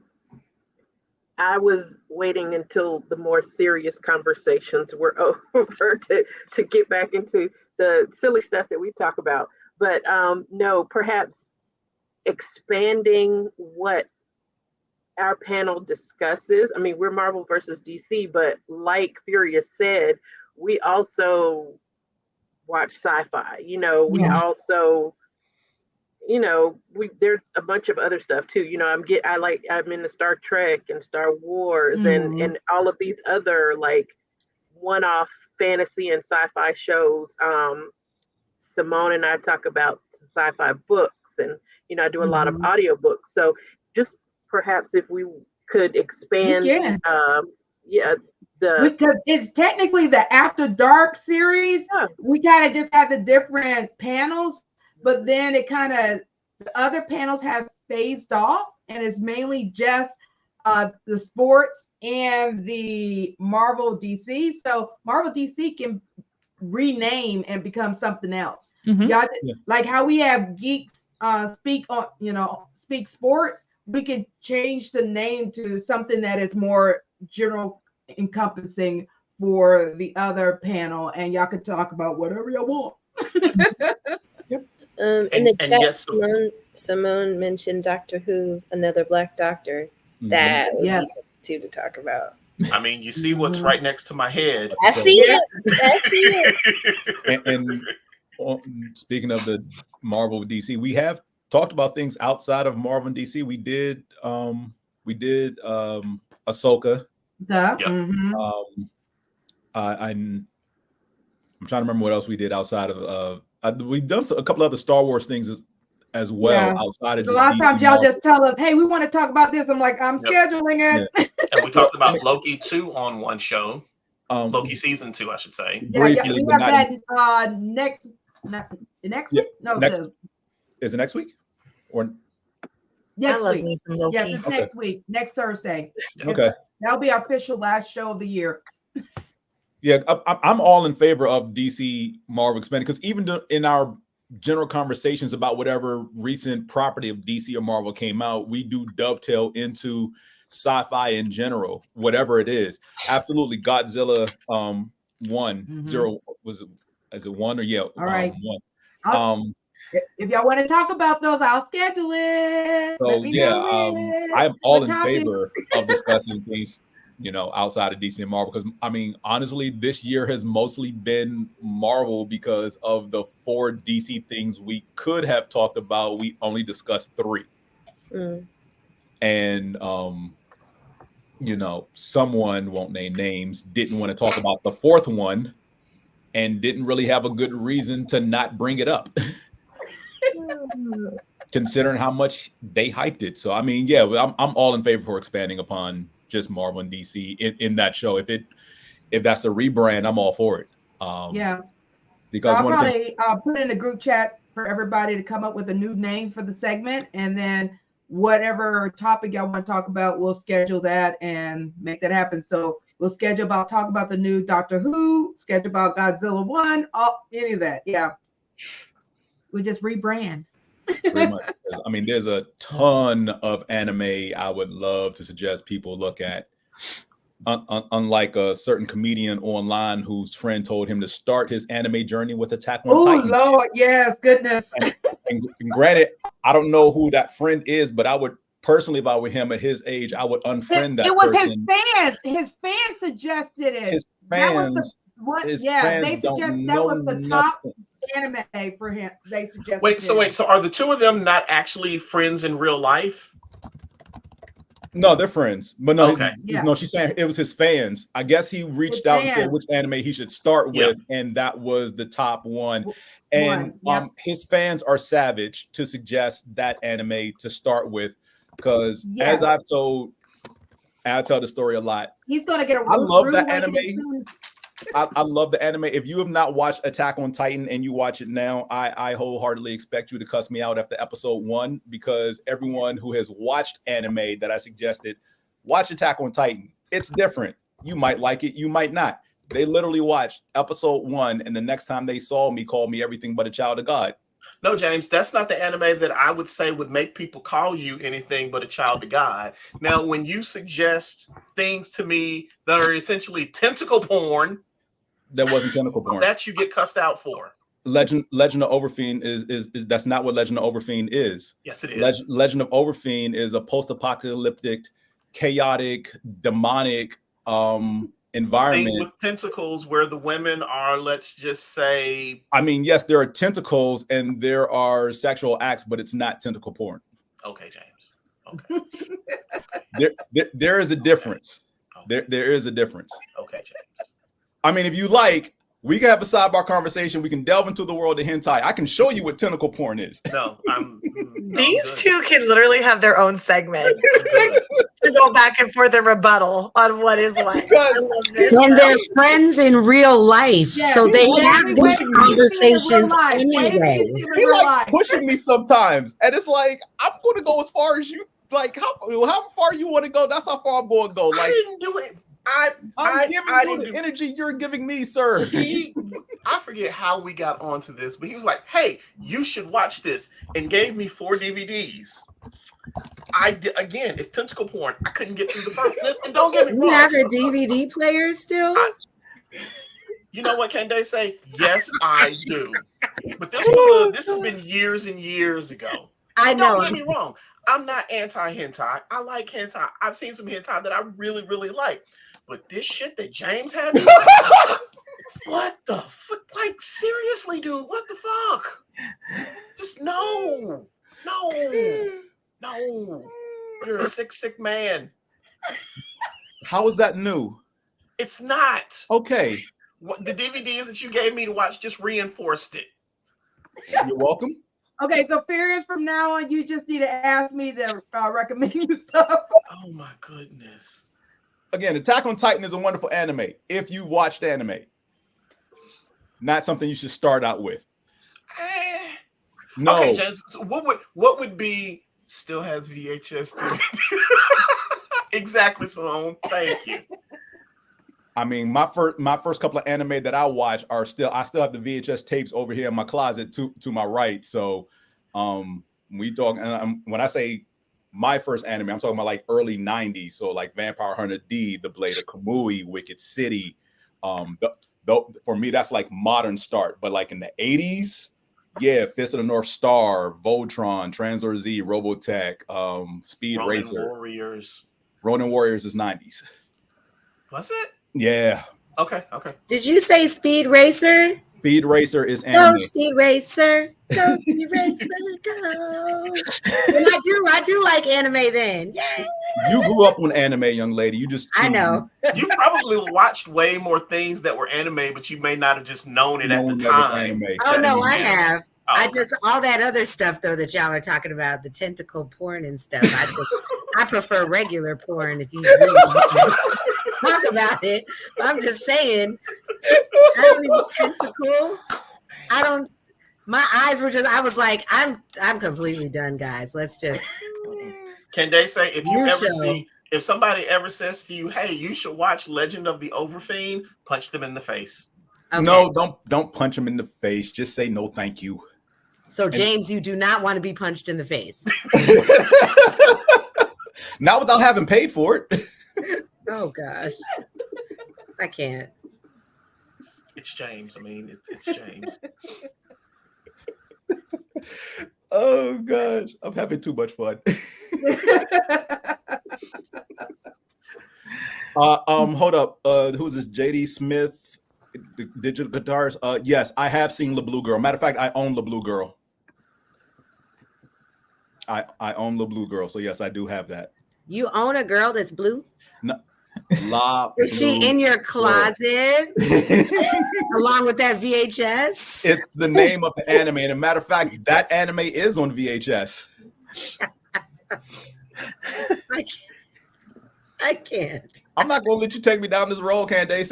was waiting until the more serious conversations were over to get back into the silly stuff that we talk about. But no, perhaps expanding what our panel discusses. I mean, we're Marvel versus DC, but like Furious said, we also watch sci-fi. We also, there's a bunch of other stuff too. I'm into Star Trek and Star Wars and all of these other like one-off fantasy and sci-fi shows. Simone and I talk about sci-fi books, and I do a lot of audiobooks. So just perhaps if we could expand, because it's technically the After Dark series. Yeah. We kind of just have the different panels, but then it kind of the other panels have phased off, and it's mainly just the sports and the Marvel DC. So Marvel DC can rename and become something else. Y'all, like how we have geeks speak sports, we could change the name to something that is more general encompassing for the other panel, and y'all could talk about whatever y'all want. In the chat, Simone mentioned Doctor Who, another Black Doctor. That would be good to talk about. I mean, you see what's right next to my head. I see it. And speaking of the Marvel DC, we have talked about things outside of Marvel and DC. We did Ahsoka. I'm trying to remember what else we did outside of we've done a couple other Star Wars things as well outside of. A lot of times y'all just tell us, "Hey, we want to talk about this." I'm like, "I'm scheduling it." Yeah. And we talked about Loki 2 on one show. Loki season 2, I should say. Briefly, we have that next week. No, is it next week or? Yes, it's next week, next Thursday. Okay, that'll be our official last show of the year. Yeah, I'm all in favor of DC Marvel expanding, because even in our general conversations about whatever recent property of DC or Marvel came out, we do dovetail into sci-fi in general, whatever it is. Absolutely, Godzilla 1-0 is it 1 or All right. 1. If y'all want to talk about those, I'll schedule it. So I'm all in favor of discussing things outside of DC and Marvel. Because I mean, honestly, this year has mostly been Marvel because of the 4 DC things we could have talked about. We only discussed 3. And someone, won't name names, didn't want to talk about the 4th one and didn't really have a good reason to not bring it up. Considering how much they hyped it. So I mean, yeah, I'm all in favor for expanding upon just Marvel and DC in that show. If that's a rebrand, I'm all for it. Because I'll probably put in a group chat for everybody to come up with a new name for the segment, and then whatever topic y'all want to talk about, we'll schedule that and make that happen. So we'll talk about the new Doctor Who, schedule about Godzilla 1, any of that. Yeah. We just rebrand. Pretty much. I mean, there's a ton of anime I would love to suggest people look at. Unlike a certain comedian online whose friend told him to start his anime journey with Attack on Titan. Oh, Lord, yes, goodness. And granted, I don't know who that friend is, but I would personally, if I were him at his age, I would unfriend that person. It was his fans. His fans suggested it. His fans. They suggested that was the top anime for him. They suggested. So are the 2 of them not actually friends in real life? No, they're friends. But no, okay. No, she's saying it was his fans. I guess he reached out and said which anime he should start with, and that was the top one. And his fans are savage to suggest that anime to start with, because as I tell the story a lot. He's gonna get a. I love the anime. I love the anime. If you have not watched Attack on Titan and you watch it now, I wholeheartedly expect you to cuss me out after episode 1, because everyone who has watched anime that I suggested, watch Attack on Titan. It's different. You might like it, you might not. They literally watched episode 1, and the next time they saw me, called me everything but a child of God. No, James, that's not the anime that I would say would make people call you anything but a child of God. Now, when you suggest things to me that are essentially tentacle porn, that wasn't tentacle porn. That you get cussed out for. Legend of Overfiend is that's not what Legend of Overfiend is. Yes, it is. Legend of Overfiend is a post-apocalyptic, chaotic, demonic environment with tentacles where the women are, let's just say. I mean, yes, there are tentacles and there are sexual acts, but it's not tentacle porn. Okay, James. Okay. there is a difference. Okay. There is a difference. Okay, James. I mean, if you like, we can have a sidebar conversation. We can delve into the world of hentai. I can show you what tentacle porn is. No, These 2 can literally have their own segment to go back and forth and rebuttal on what is what. And they're friends in real life, so they have these conversations anyway. He likes pushing me sometimes, and it's like, I'm going to go as far as you. Like, how far you want to go? That's how far I'm going to go. Like, I didn't do it. I'm giving you the energy you're giving me, sir. I forget how we got onto this, but he was like, "Hey, you should watch this," and gave me 4 DVDs. Again, it's tentacle porn. I couldn't get through the first list, and don't get me wrong. You have a DVD player still? You know what? Can they say? Yes, I do. But this has been years and years ago. I know. Don't get me wrong. I'm not anti-hentai. I like hentai. I've seen some hentai that I really, really like. But this shit that James had me what the fuck? Like, seriously, dude, what the fuck? Just no. You're a sick man. How is that new? It's not. Okay. The DVDs that you gave me to watch just reinforced it. You're welcome. Okay, so Furious, from now on, you just need to ask me to recommend you stuff. Oh my goodness. Again, Attack on Titan is a wonderful anime. If you watched anime, not something you should start out with. No. Okay, James, so what would be still has VHS DVD? Exactly, Sloan. Thank you. I mean, my first couple of anime that I watch I still have the VHS tapes over here in my closet to my right. So we talk, and when I say my first anime, I'm talking about like early 90s. So like Vampire Hunter D, The Blade of Kamui, Wicked City. For me, that's like modern start. But like in the 80s, yeah, Fist of the North Star, Voltron, Translor Z, Robotech, Speed Racer. Warriors. Ronin Warriors is 90s. Was it? Yeah. Okay. Did you say Speed Racer? Speed Racer is anime. Go Speed Racer. Go Speed Racer. Go. And I do like anime then. Yay. You grew up on anime, young lady. You just I know. You probably watched way more things that were anime, but you may not have just known it at the time. Oh no, I have. Oh, I just all that other stuff though that y'all are talking about, the tentacle porn and stuff. I prefer regular porn if you really talk about it. I'm just saying, I don't even tentacle. I don't. My eyes were just. I was like, I'm completely done, guys. Let's just. Can they say if somebody ever says to you, "Hey, you should watch Legend of the Overfiend," punch them in the face? Okay. No, don't punch them in the face. Just say no, thank you. So James, you do not want to be punched in the face. Not without having paid for it. Oh gosh, I can't. It's James. I mean, it's James. Oh gosh, I'm having too much fun. Hold up. Who's this? JD Smith, the digital guitars. Yes, I have seen La Blue Girl. Matter of fact, I own La Blue Girl. I own La Blue Girl, so yes, I do have that. You own a girl that's blue? No. La Is she Blue in your closet along with that VHS? It's the name of the anime. And a matter of fact, that anime is on VHS. I can't. I'm not going to let you take me down this road, Candace.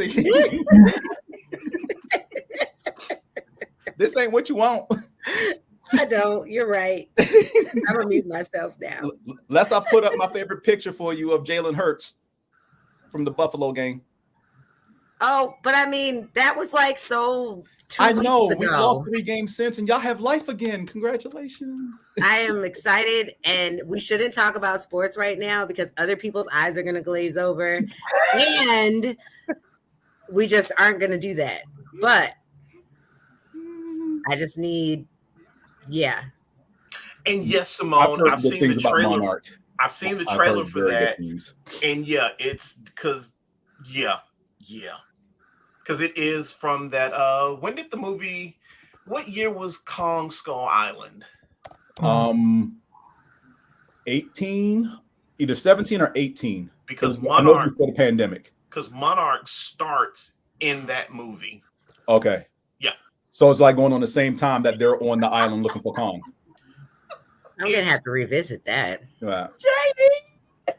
This ain't what you want. I don't. You're right. I'm going to mute myself now. Unless I put up my favorite picture for you of Jalen Hurts from the Buffalo game. Oh, but I mean, that was like so. I know. We lost 3 games since, and y'all have life again. Congratulations. I am excited, and we shouldn't talk about sports right now because other people's eyes are going to glaze over, and we just aren't going to do that. But I just need, yeah. And yes, Simone, I've seen the trailer. I've seen the trailer for that, and yeah, it's because because it is from that. When did the movie? What year was Kong Skull Island? 18, either 17 or 18. Because Monarch before the pandemic. Because Monarch starts in that movie. Okay. Yeah. So it's like going on the same time that they're on the island looking for Kong. I'm gonna have to revisit that. Right. JD.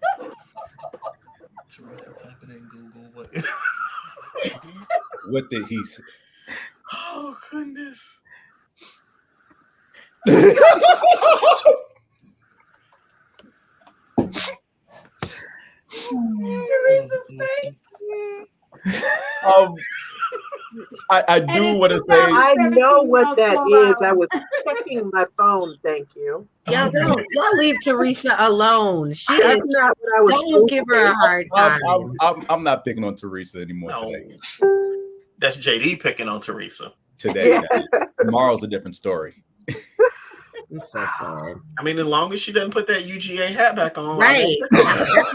Teresa, type it in Google. What did he say? Oh goodness. Teresa's face. I do want to say. I know what that is. I was checking my phone. Thank you. Y'all leave Teresa alone. She That's is not what I was. Don't give her a hard time. I'm not picking on Teresa anymore today. That's JD picking on Teresa today. Tomorrow's a different story. I'm so sad. I mean, as long as she doesn't put that UGA hat back on, right? That's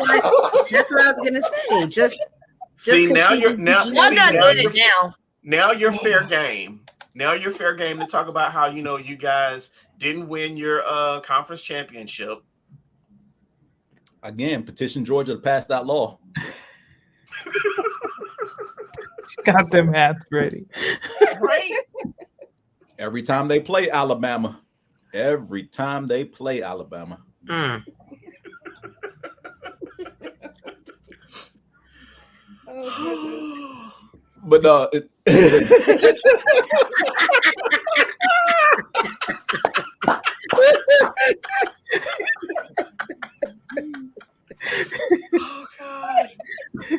what I was gonna say. Just see now you're now you're fair Oh. game. Now you're fair game to talk about how you guys didn't win your conference championship. Again, petition Georgia to pass that law. Got them hats ready. Right. Every time they play Alabama. Mm. But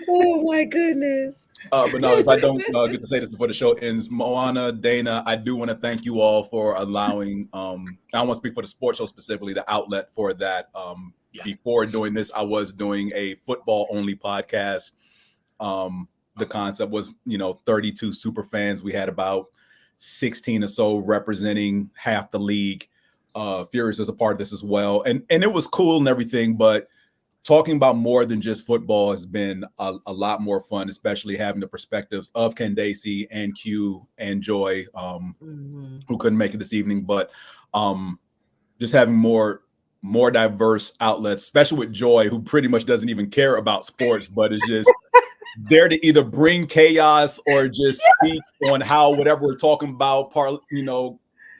Oh my goodness. But no, if I don't get to say this before the show ends, Moana, Dana, I do want to thank you all for allowing, I don't want to speak for the sports show specifically, the outlet for that. Before doing this, I was doing a football only podcast. The concept was, 32 super fans. We had about 16 or so representing half the league. Furious was a part of this as well. And it was cool and everything, but talking about more than just football has been a lot more fun, especially having the perspectives of Candace and Q and Joy, who couldn't make it this evening, but just having more diverse outlets, especially with Joy, who pretty much doesn't even care about sports, but is just there to either bring chaos or just speak on how whatever we're talking about,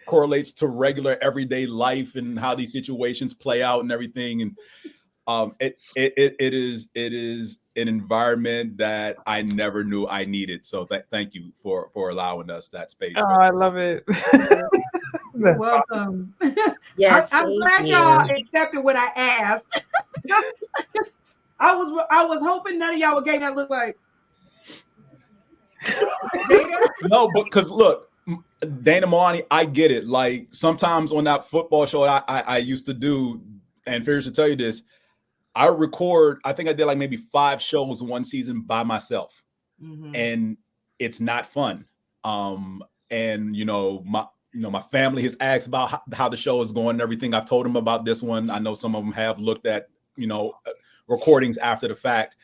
correlates to regular everyday life and how these situations play out and everything. And it is an environment that I never knew I needed. So thank you for allowing us that space. Oh, I love it. You're welcome. Yes, I'm glad y'all accepted what I asked. I was hoping none of y'all would get that look like. No, but because look, Dana Moani, I get it. Like sometimes on that football show I used to do, and Fierce to tell you this, I record, I think I did like maybe 5 shows one season by myself. And it's not fun. And my family has asked about how the show is going and everything. I've told them about this one. I know some of them have looked at, recordings after the fact.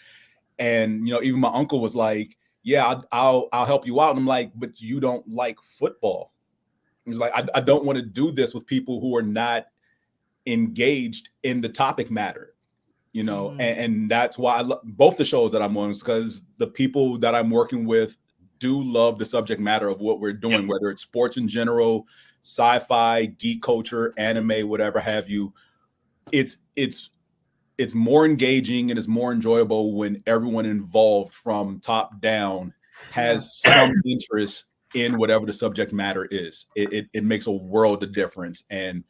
And, even my uncle was like, yeah, I'll help you out. And I'm like, but you don't like football. He's like, I don't want to do this with people who are not engaged in the topic matter, and that's why I love both the shows that I'm on, because the people that I'm working with do love the subject matter of what we're doing, whether it's sports in general, sci-fi, geek culture, anime, whatever have you. It's more engaging and it's more enjoyable when everyone involved from top down has some interest in whatever the subject matter is. It makes a world of difference. And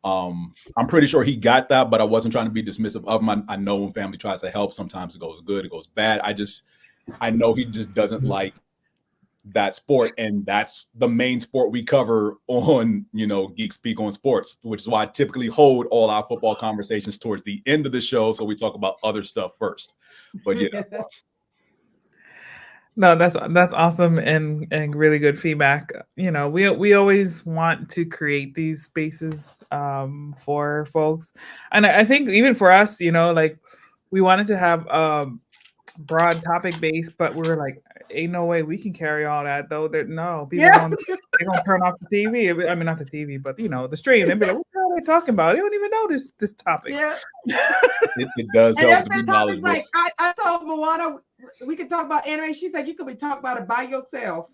I'm pretty sure he got that, but I wasn't trying to be dismissive of him. I know when family tries to help, sometimes it goes good, it goes bad. I know he just doesn't like that sport, and that's the main sport we cover on Geek Speak on Sports, which is why I typically hold all our football conversations towards the end of the show, so we talk about other stuff first. But no, that's awesome and really good feedback. We always want to create these spaces for folks, and I think even for us, like we wanted to have broad topic base, but we're like, ain't no way we can carry all that though. They're gonna turn off the TV. I mean, not the TV, but the stream. They'll be like, what are they talking about? They don't even know this topic. Yeah. it does help to be knowledgeable. Like I told Moana we could talk about anime. She's like, you could be talking about it by yourself.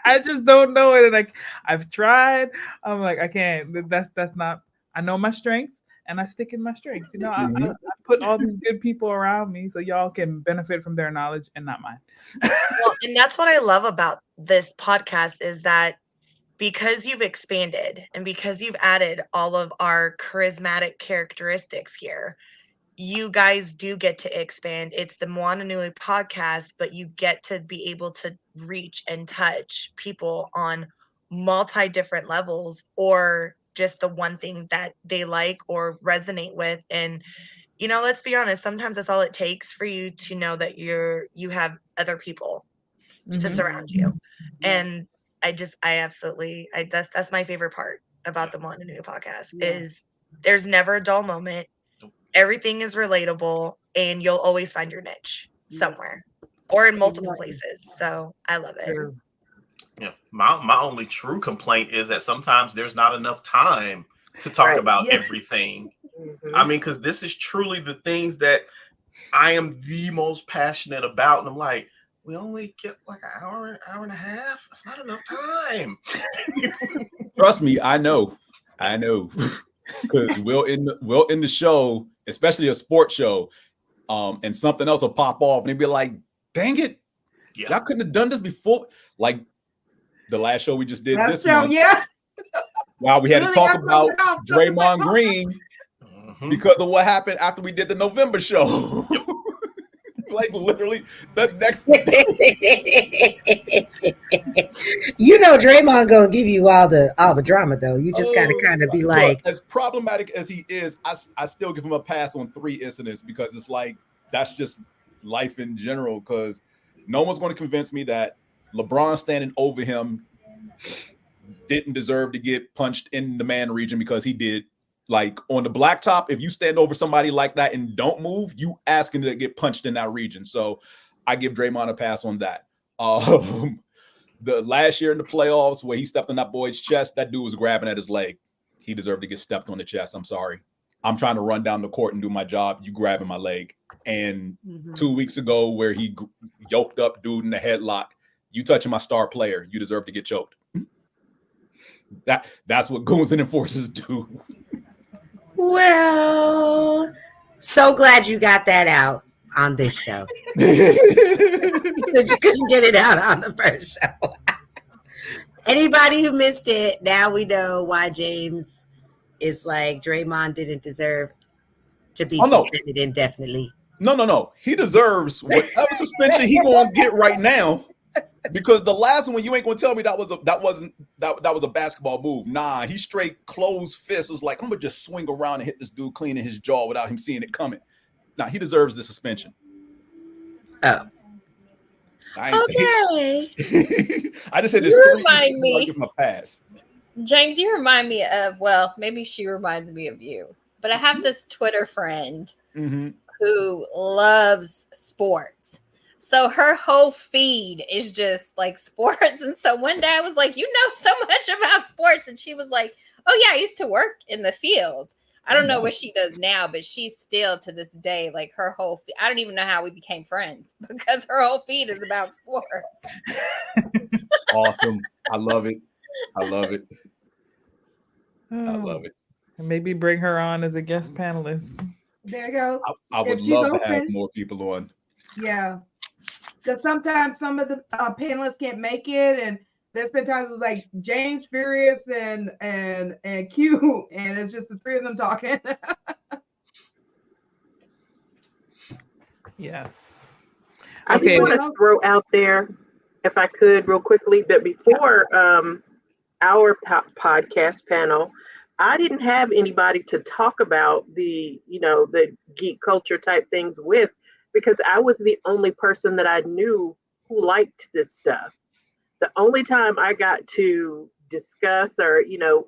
I just don't know it. And like I've tried. I'm like, I can't. That's not. I know my strengths. And I stick in my strengths. I put all these good people around me so y'all can benefit from their knowledge and not mine. Well, and that's what I love about this podcast is that because you've expanded and because you've added all of our charismatic characteristics here, you guys do get to expand. It's the Moana Nui Podcast, but you get to be able to reach and touch people on multi-different levels, or just the one thing that they like or resonate with. And let's be honest, sometimes that's all it takes for you to know that you have other people to surround you. And that's my favorite part about the Moana Nui Podcast is there's never a dull moment. Everything is relatable, and you'll always find your niche somewhere or in multiple places. So I love it. Sure. Yeah, my only true complaint is that sometimes there's not enough time to talk about everything. I mean, because this is truly the things that I am the most passionate about. And I'm like, we only get like an hour and a half. That's not enough time. Trust me, I know. Because we'll end the show, especially a sports show, and something else will pop off, and they'll be like, dang it, y'all couldn't have done this before. Like the last show we just did this month. Wow, we had to talk about Draymond Green because of what happened after we did the November show. Like literally the next Draymond gonna give you all the drama though. You just gotta kind of be like, as problematic as he is, I still give him a pass on 3 incidents because it's like that's just life in general. Because no one's going to convince me that LeBron standing over him didn't deserve to get punched in the man region because he did. Like on the blacktop, if you stand over somebody like that and don't move, you asking to get punched in that region. So I give Draymond a pass on that. The last year in the playoffs where he stepped on that boy's chest, that dude was grabbing at his leg. He deserved to get stepped on the chest. I'm sorry. I'm trying to run down the court and do my job. You grabbing my leg. And 2 weeks ago where he yoked up dude in the headlock, you touching my star player, you deserve to get choked. That's what goons and enforcers do. Well, so glad you got that out on this show. That you couldn't get it out on the first show. Anybody who missed it, now we know why James is like Draymond didn't deserve to be suspended indefinitely. No. He deserves whatever suspension he gonna get right now. Because the last one, you ain't gonna tell me that was a basketball move. Nah, he straight closed fist was like, I'm gonna just swing around and hit this dude clean in his jaw without him seeing it coming. Nah, he deserves the suspension. Oh. Okay. I just said this. You remind me. Give him a pass. James, you remind me of, well, maybe she reminds me of you, but I have this Twitter friend who loves sports. So her whole feed is just like sports. And so one day I was like, you know so much about sports. And she was like, oh yeah, I used to work in the field. I don't know what she does now, but she's still to this day, like her whole I don't even know how we became friends because her whole feed is about sports. Awesome. I love it. And maybe bring her on as a guest panelist. There you go. I would love to have more people on. Yeah. Because sometimes some of the panelists can't make it, and there's been times it was like James, Furious, and Q, and it's just the three of them talking. Yes. I just want to throw out there, if I could, real quickly, that before our podcast panel, I didn't have anybody to talk about the geek culture type things with, because I was the only person that I knew who liked this stuff. The only time I got to discuss or,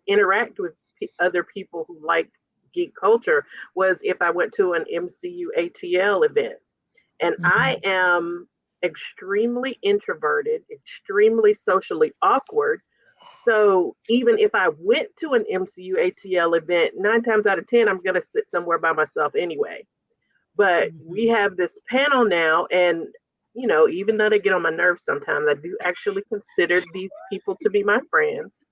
interact with other people who liked geek culture was if I went to an MCU ATL event. And I am extremely introverted, extremely socially awkward. So even if I went to an MCU ATL event, 9 times out of 10, I'm going to sit somewhere by myself anyway. But we have this panel now, and even though they get on my nerves sometimes, I do actually consider these people to be my friends.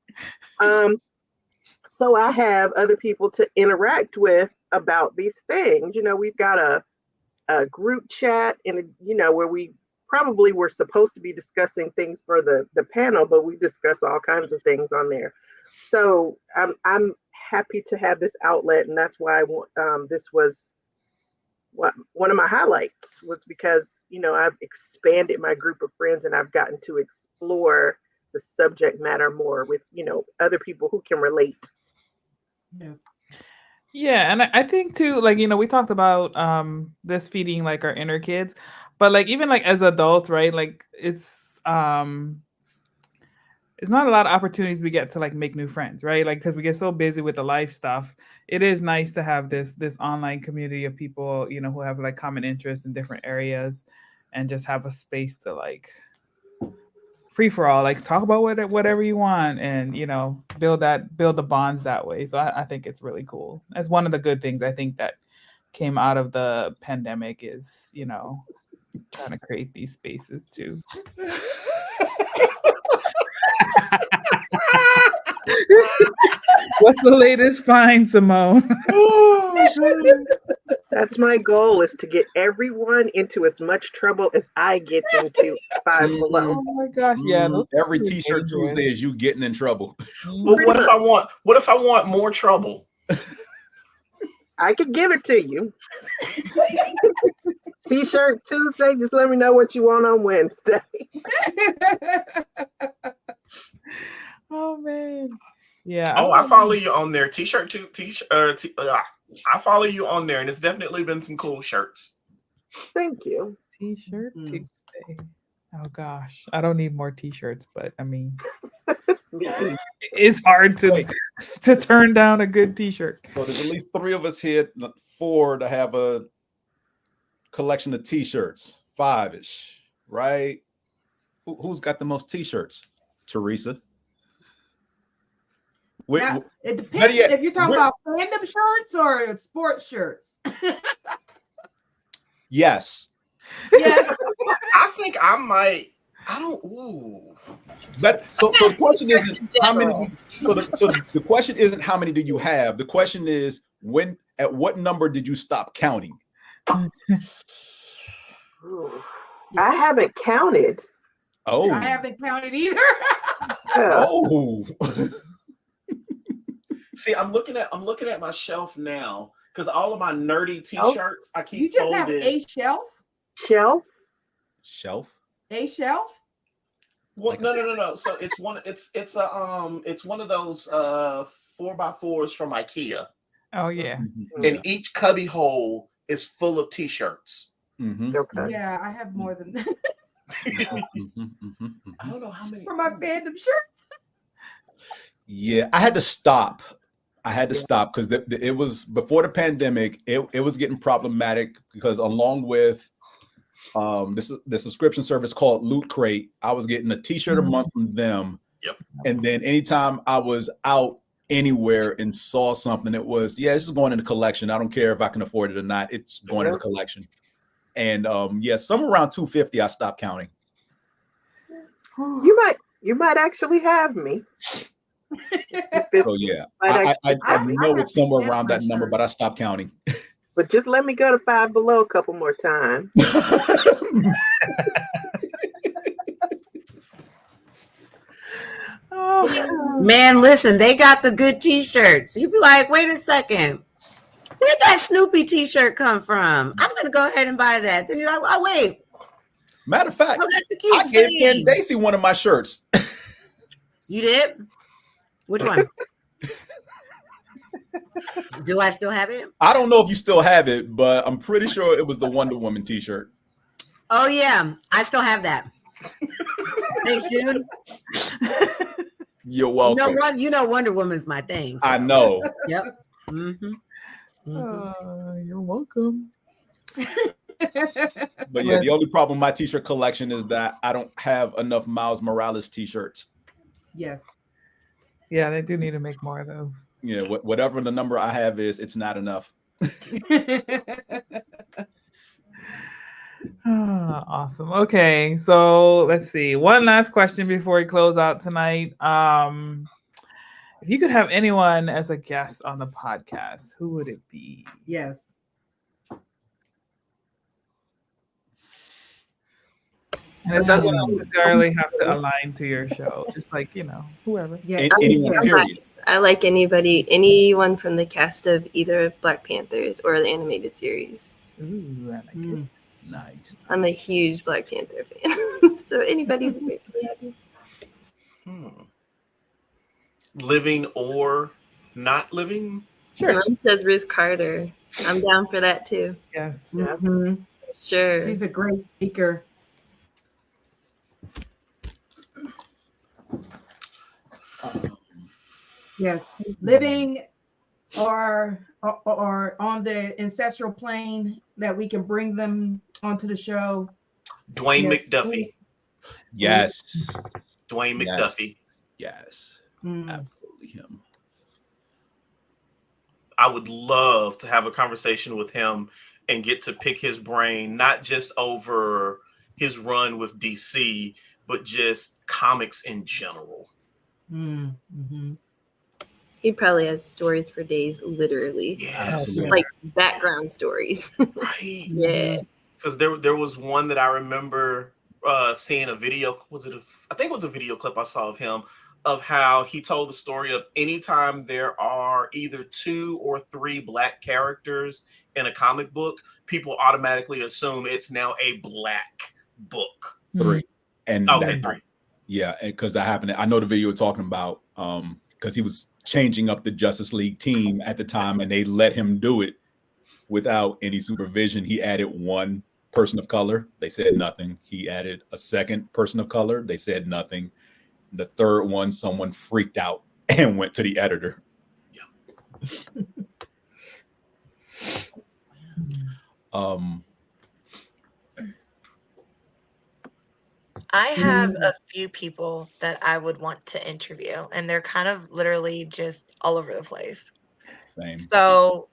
So I have other people to interact with about these things. We've got a group chat, and where we probably were supposed to be discussing things for the panel, but we discuss all kinds of things on there. So I'm happy to have this outlet, and that's why this was one of my highlights, was because I've expanded my group of friends and I've gotten to explore the subject matter more with other people who can relate. Yeah, and I think too, like, we talked about this feeding like our inner kids, but like even like as adults, right? Like it's not a lot of opportunities we get to like make new friends, right? Like because we get so busy with the life stuff. It is nice to have this online community of people, who have like common interests in different areas, and just have a space to like free for all, like talk about whatever you want, and build the bonds that way. So I think it's really cool. That's one of the good things I think that came out of the pandemic is trying to create these spaces too. What's the latest find, Simone? That's my goal, is to get everyone into as much trouble as I get into Five Below. Oh my gosh, yeah. Every T-shirt Tuesday is you getting in trouble. But what if I want more trouble? I could give it to you. T-shirt Tuesday, just let me know what you want on Wednesday. Oh man. Yeah. I follow you on there. T-shirt I follow you on there, and it's definitely been some cool shirts. Thank you. T-shirt Tuesday. Oh gosh, I don't need more T-shirts, but I mean, It's hard to turn down a good T-shirt. So there's at least 3 of us here, 4 to have a collection of T-shirts, 5-ish, right? Who's got the most T-shirts? Teresa. Now, it depends if you're talking about fandom shirts or sports shirts. Yes. Yes. I think I might. I don't. Ooh. But so the question isn't how many. So the question isn't how many do you have. The question is at what number did you stop counting? Ooh. I haven't counted. Oh, I haven't counted either. Oh. See, I'm looking at my shelf now because all of my nerdy T-shirts I keep You just folded. have a shelf? Shelf? A shelf? Well, no. So it's one of those 4x4s from IKEA. Oh yeah. And each cubby hole is full of T-shirts. Mm-hmm. Okay. Yeah, I have more than that. I don't know how many For my fandom shirts. Yeah, I had to stop because it was before the pandemic. It was getting problematic because along with the subscription service called Loot Crate, I was getting a T-shirt a month from them. Yep. And then anytime I was out anywhere and saw something, it was, this is going in the collection. I don't care if I can afford it or not. It's going in the collection. And somewhere around 250, I stopped counting. You might actually have me. So yeah, I know it's somewhere around that number, but I stopped counting. But just let me go to Five Below a couple more times. Man, listen, they got the good T-shirts. You'd be like, wait a second, where'd that Snoopy T-shirt come from? I'm gonna go ahead and buy that. Then you're like, oh wait. Matter of fact, that's a cute I gave thing. Ken Daisy one of my shirts. You did? Which one? Do I still have it? I don't know if you still have it, but I'm pretty sure it was the Wonder Woman T-shirt. Oh yeah, I still have that. Thanks, dude. You're welcome. You know Wonder Woman's my thing. So. I know. Yep. Mm-hmm. You're welcome. But yeah, the only problem with my T-shirt collection is that I don't have enough Miles Morales T-shirts. Yes. Yeah, they do need to make more of those. Yeah, whatever the number I have is, it's not enough. Awesome. Okay, so let's see. One last question before we close out tonight. If you could have anyone as a guest on the podcast, who would it be? Yes. And it doesn't necessarily have to align to your show. Just like, whoever. Yeah. Anyone, period. I like anyone from the cast of either Black Panthers or the animated series. Ooh, I like it. Nice. I'm a huge Black Panther fan. So anybody would make me happy. Living or not living? Someone says Ruth Carter. I'm down for that too. Yes. Mhm. Sure. She's a great speaker. Yes, living or on the ancestral plane that we can bring them onto the show. Dwayne Yes. McDuffie. Yes. Dwayne McDuffie. Yes. Mm. Absolutely him. I would love to have a conversation with him and get to pick his brain, not just over his run with DC, but just comics in general. Mm-hmm. He probably has stories for days, literally. Yes. Like background stories. Right. Yeah. Because there was one that I remember seeing a video. I think it was a video clip I saw of him of how he told the story of anytime there are either 2 or 3 Black characters in a comic book, people automatically assume it's now a Black book. 3. And okay, 3. Yeah, because that happened. I know the video you're talking about because he was changing up the Justice League team at the time, and they let him do it without any supervision. He added 1 person of color. They said nothing. He added a 2nd person of color. They said nothing. the third one, someone freaked out and went to the editor. I have a few people that I would want to interview, and they're kind of literally just all over the place. Same. So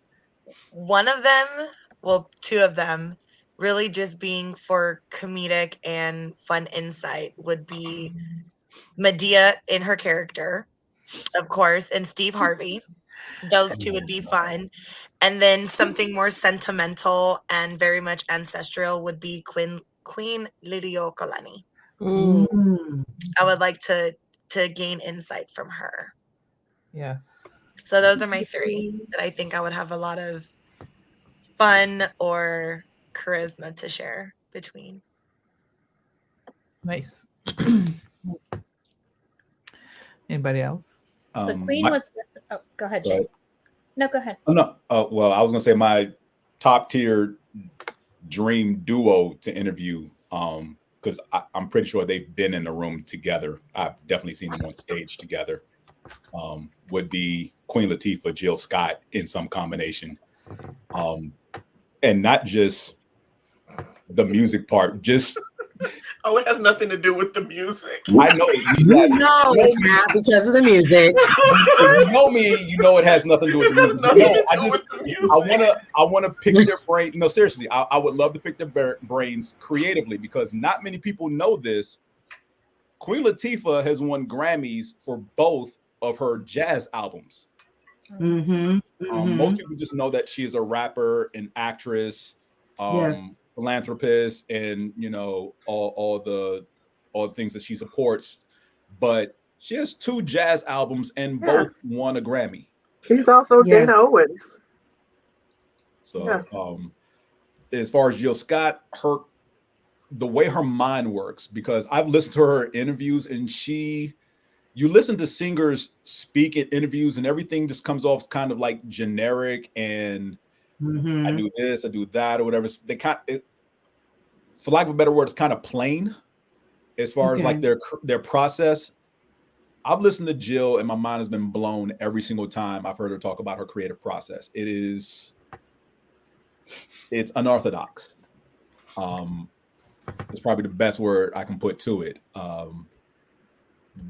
one of them, well, two of them, really just being for comedic and fun insight would be Medea in her character, of course, and Steve Harvey. Those two would be fun. And then something more sentimental and very much ancestral would be Queen Liliuokalani. I would like to gain insight from her. Yes. So those are my three that I think I would have a lot of fun or charisma to share between. Nice. Anybody else? The queen was. Oh, go ahead, Jay. No, go ahead. Oh, no. Well, I was gonna say my top tier dream duo to interview, because I'm pretty sure they've been in the room together. I've definitely seen them on stage together. Would be Queen Latifah, Jill Scott in some combination, and not just the music part, just. Oh, it has nothing to do with the music. I know. No, it's not because of the music. You know me. You know it has nothing to do with the music. I want to pick their brain. No, seriously, I would love to pick their brains creatively, because not many people know this. Queen Latifah has won Grammys for both of her jazz albums. Most people just know that she is a rapper, an actress. Yes. Philanthropist, and all the things that she supports, but she has 2 jazz albums and both won a Grammy. She's also Dana Owens. So as far as Jill Scott, the way her mind works, because I've listened to her interviews, and you listen to singers speak in interviews and everything just comes off kind of like generic and I do this, I do that, or whatever. They for lack of a better word, it's kind of plain as far as like their process. I've listened to Jill, and my mind has been blown every single time I've heard her talk about her creative process. It's unorthodox. It's probably the best word I can put to it.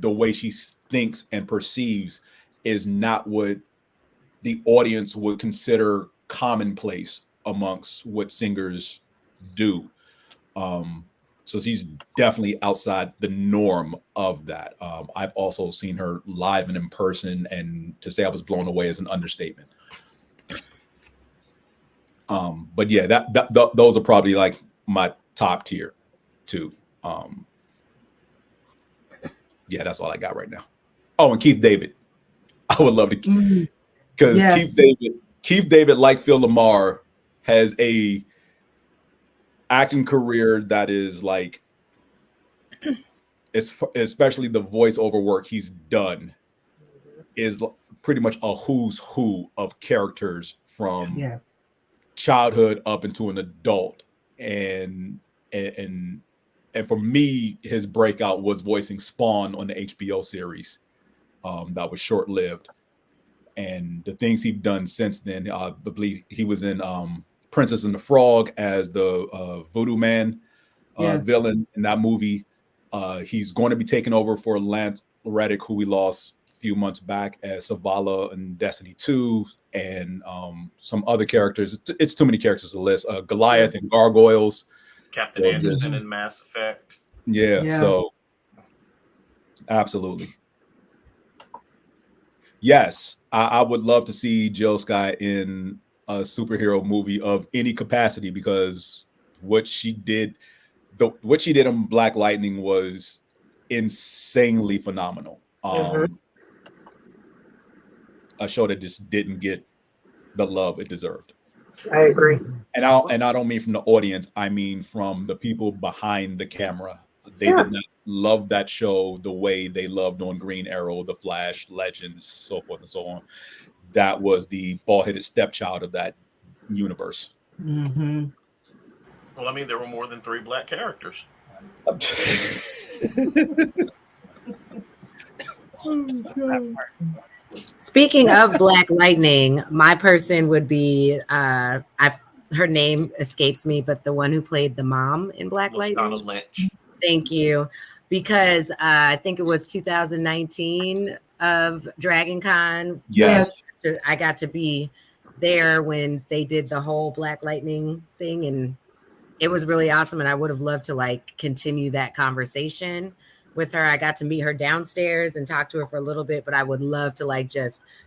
The way she thinks and perceives is not what the audience would consider commonplace amongst what singers do. So she's definitely outside the norm of that. I've also seen her live and in person, and to say I was blown away is an understatement. But yeah, those are probably like my top tier 2. Yeah, that's all I got right now. Oh, and Keith David. I would love to, because Keith David, like Phil Lamar, has a acting career that is like, especially the voiceover work he's done, is pretty much a who's who of characters from childhood up into an adult. And for me, his breakout was voicing Spawn on the HBO series that was short-lived. And the things he's done since then, I believe he was in Princess and the Frog as the Voodoo Man villain in that movie. He's going to be taking over for Lance Reddick, who we lost a few months back, as Savala in Destiny 2, and some other characters. It's too many characters to list. Goliath and Gargoyles. Captain Anderson in Mass Effect. Yeah, so absolutely. Yes, I would love to see Jill Scott in a superhero movie of any capacity, because what she did on Black Lightning was insanely phenomenal. A show that just didn't get the love it deserved. I agree. And I don't mean from the audience, I mean from the people behind the camera. They did not love that show the way they loved on Green Arrow, The Flash, Legends, so forth and so on. That was the bald-headed stepchild of that universe. Well, I mean, there were more than 3 black characters. Speaking of Black Lightning, my person would be her name escapes me, but the one who played the mom in Black Lightning. Lynch. Thank you. Because I think it was 2019 of Dragon Con. Yes. I got to be there when they did the whole Black Lightning thing, and it was really awesome. And I would have loved to like continue that conversation with her. I got to meet her downstairs and talk to her for a little bit, but I would love to like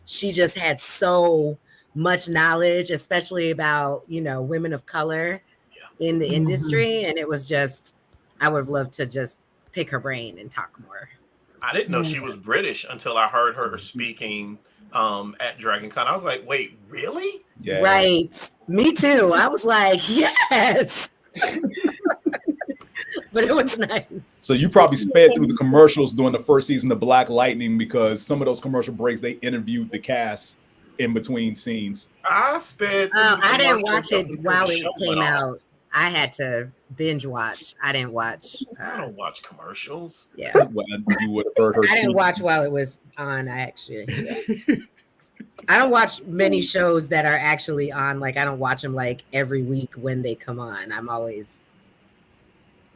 she just had so much knowledge, especially about, women of color in the industry. And it was just, I would have loved to just pick her brain and talk more. I didn't know she was British until I heard her speaking at Dragon Con. I was like, wait, really? Yeah. Right. Me too. I was like, yes. But it was nice. So you probably sped through the commercials during the first season of Black Lightning, because some of those commercial breaks, they interviewed the cast in between scenes. I sped. I didn't watch it while it came out. I had to binge watch. I didn't watch. I don't watch commercials. Yeah. Well, you would have heard her. I didn't watch while it was on. I don't watch many shows that are actually on. Like, I don't watch them like every week when they come on. I'm always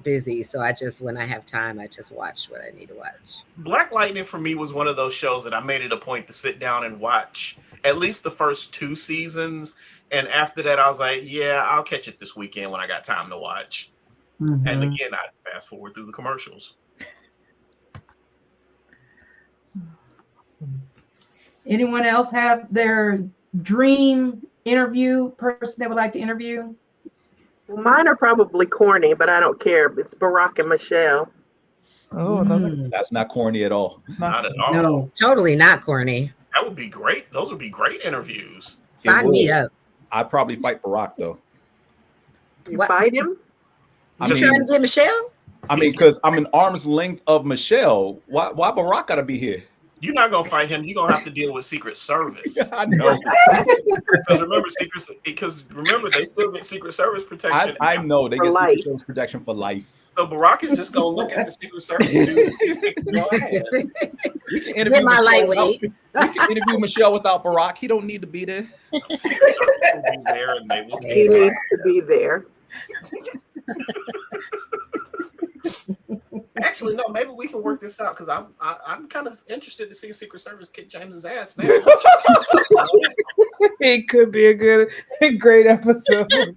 busy. So when I have time, I just watch what I need to watch. Black Lightning for me was one of those shows that I made it a point to sit down and watch at least the first 2 seasons. And after that, I was like, yeah, I'll catch it this weekend when I got time to watch. Mm-hmm. And again, I fast forward through the commercials. Anyone else have their dream interview person they would like to interview? Mine are probably corny, but I don't care. It's Barack and Michelle. Oh, that's not corny at all. Not at all. No, totally not corny. That would be great. Those would be great interviews. Sign me up. I'd probably fight Barack though. You fight him? You trying to get Michelle? I mean, because I'm an arm's length of Michelle. Why Barack gotta be here? You're not gonna fight him. You're gonna have to deal with Secret Service. I know. Because remember, they still get Secret Service protection. I know they get Secret Service protection for life. So Barack is just gonna look at the Secret Service. We can interview my lightweight. We can interview Michelle without Barack. He don't need to be there. Secret Service will be there, and they will. He needs to be there. Actually, no. Maybe we can work this out, because I'm kind of interested to see Secret Service kick James's ass now. It could be a great episode. It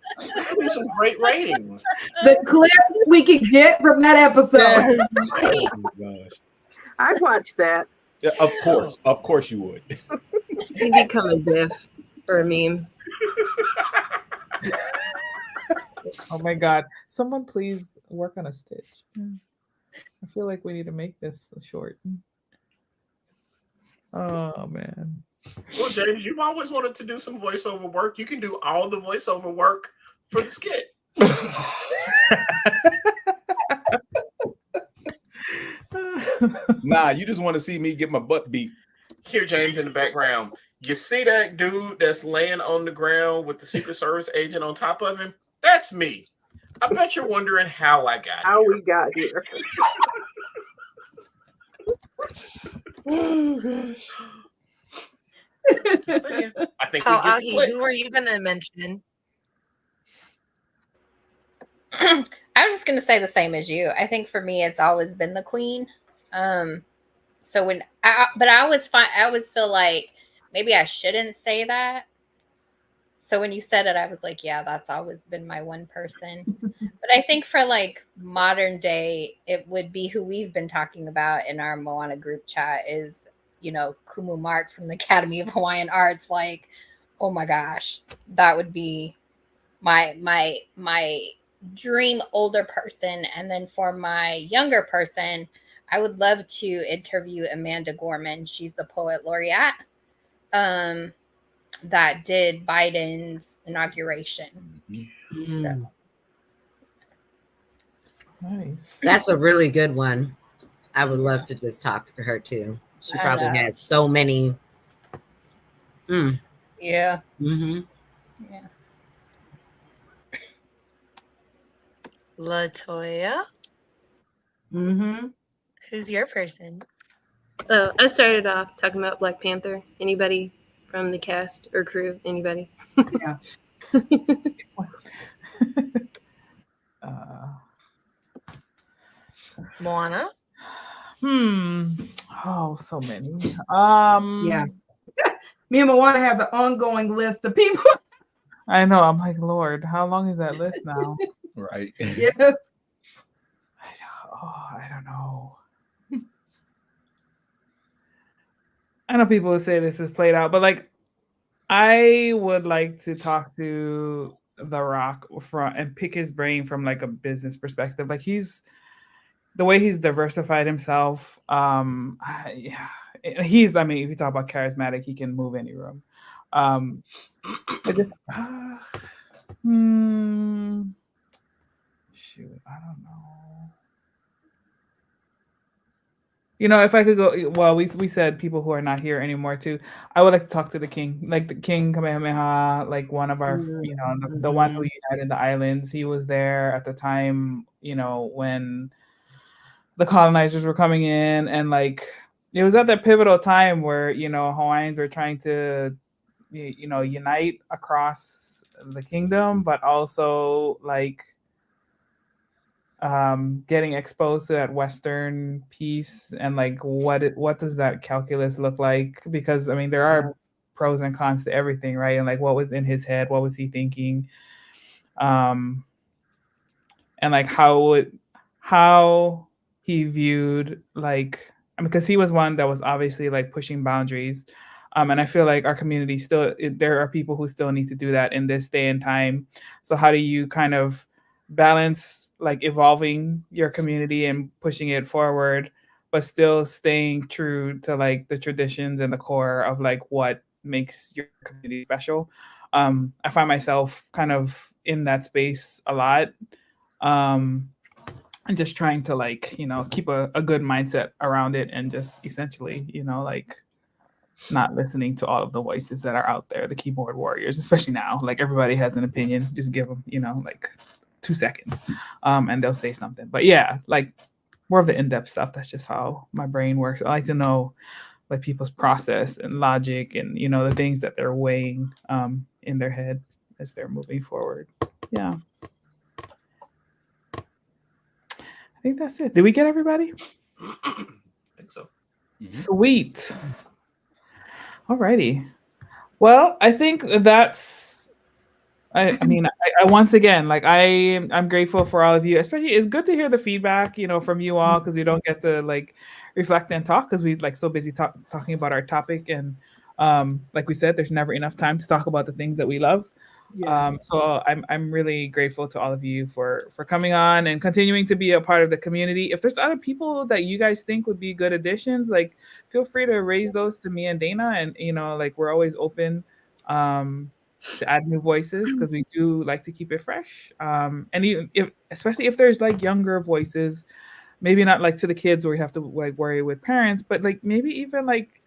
could be some great ratings. The clips we could get from that episode. Oh my gosh. I'd watch that. Yeah, of course you would. He'd become a GIF or a meme. Oh my God! Someone please work on a stitch. I feel like we need to make this short. Oh man. Well, James, you've always wanted to do some voiceover work. You can do all the voiceover work for the skit. Nah, you just want to see me get my butt beat. Here, James, in the background. You see that dude that's laying on the ground with the Secret Service agent on top of him? That's me. I bet you're wondering how I got How here. we got here. Oh gosh. I think who are you gonna mention? I was just gonna say the same as you. I think for me, it's always been the Queen. So I always feel like maybe I shouldn't say that. So when you said it, I was like, yeah, that's always been my one person. But I think for like modern day, it would be who we've been talking about in our Moana group chat is, Kumu Mark from the Academy of Hawaiian Arts. Like, oh my gosh, that would be my dream older person. And then for my younger person, I would love to interview Amanda Gorman. She's the poet laureate that did Biden's inauguration. So. Nice. That's a really good one. I would love to just talk to her too. She probably has so many. Yeah. Mm-hmm. Yeah. LaToya, Mm-hmm. who's your person? Oh, I started off talking about Black Panther. Anybody from the cast or crew? Anybody? Yeah. Moana. Oh, so many. Yeah. Me and Moana has an ongoing list of people. I know. I'm like, Lord, how long is that list now? Right. Yes. I don't know. I know people would say this is played out, but like, I would like to talk to The Rock and pick his brain from like a business perspective. Like the way he's diversified himself. Yeah, I mean, if you talk about charismatic, he can move any room. I just, shoot, I don't know. You know, if I could go, well, we said people who are not here anymore too. I would like to talk to the king, like the King Kamehameha, like one of our, the one who united the islands. He was there at the time, when the colonizers were coming in, and like it was at that pivotal time where Hawaiians were trying to, unite across the kingdom, but also like getting exposed to that Western piece and like what does that calculus look like? Because I mean there are pros and cons to everything, right? And like what was in his head, what was he thinking? And like how he viewed like because he was one that was obviously like pushing boundaries. And I feel like our community there are people who still need to do that in this day and time. So how do you kind of balance like evolving your community and pushing it forward, but still staying true to like the traditions and the core of like what makes your community special? I find myself kind of in that space a lot. And just trying to like, keep a good mindset around it and just essentially, like not listening to all of the voices that are out there, the keyboard warriors, especially now. Like everybody has an opinion. Just give them, like 2 seconds and they'll say something. But yeah, like more of the in-depth stuff. That's just how my brain works. I like to know like people's process and logic and, the things that they're weighing in their head as they're moving forward. Yeah. I think that's it. Did we get everybody? I think so. Mm-hmm. Sweet. Alrighty. Well, I think that's. I mean, I once again, like I'm grateful for all of you. Especially, it's good to hear the feedback, from you all because we don't get to like reflect and talk because we like so busy talking about our topic and like we said, there's never enough time to talk about the things that we love. Yeah. So I'm really grateful to all of you for coming on and continuing to be a part of the community. If there's other people that you guys think would be good additions, like feel free to raise those to me and Dana, and like we're always open to add new voices because we do like to keep it fresh. And even especially if there's like younger voices, maybe not like to the kids where you have to like worry with parents, but like maybe even like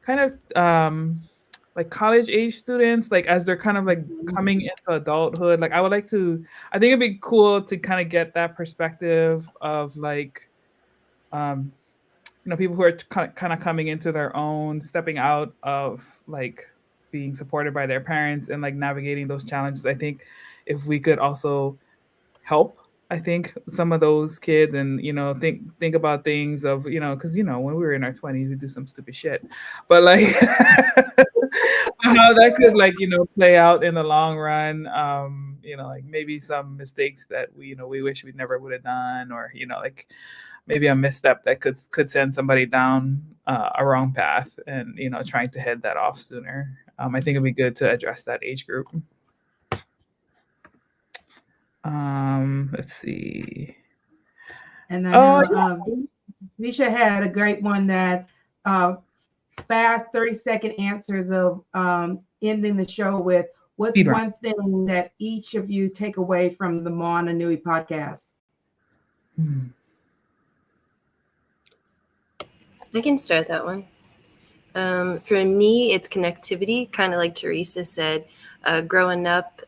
kind of like college age students, like as they're kind of like coming into adulthood. Like I think it'd be cool to kind of get that perspective of like, people who are kind of coming into their own, stepping out of like being supported by their parents and like navigating those challenges. I think if we could also help, I think some of those kids and, think about things of, because, when we were in our 20s, we do some stupid shit, but like how that could like, play out in the long run, like maybe some mistakes that we wish we never would have done, or, like maybe a misstep that could send somebody down a wrong path and, trying to head that off sooner. I think it'd be good to address that age group. Let's see. And I know Nisha had a great one that fast 30-second answers of ending the show with what's one thing that each of you take away from the Moana Nui podcast? I can start that one. For me, it's connectivity, kind of like Teresa said. Growing up,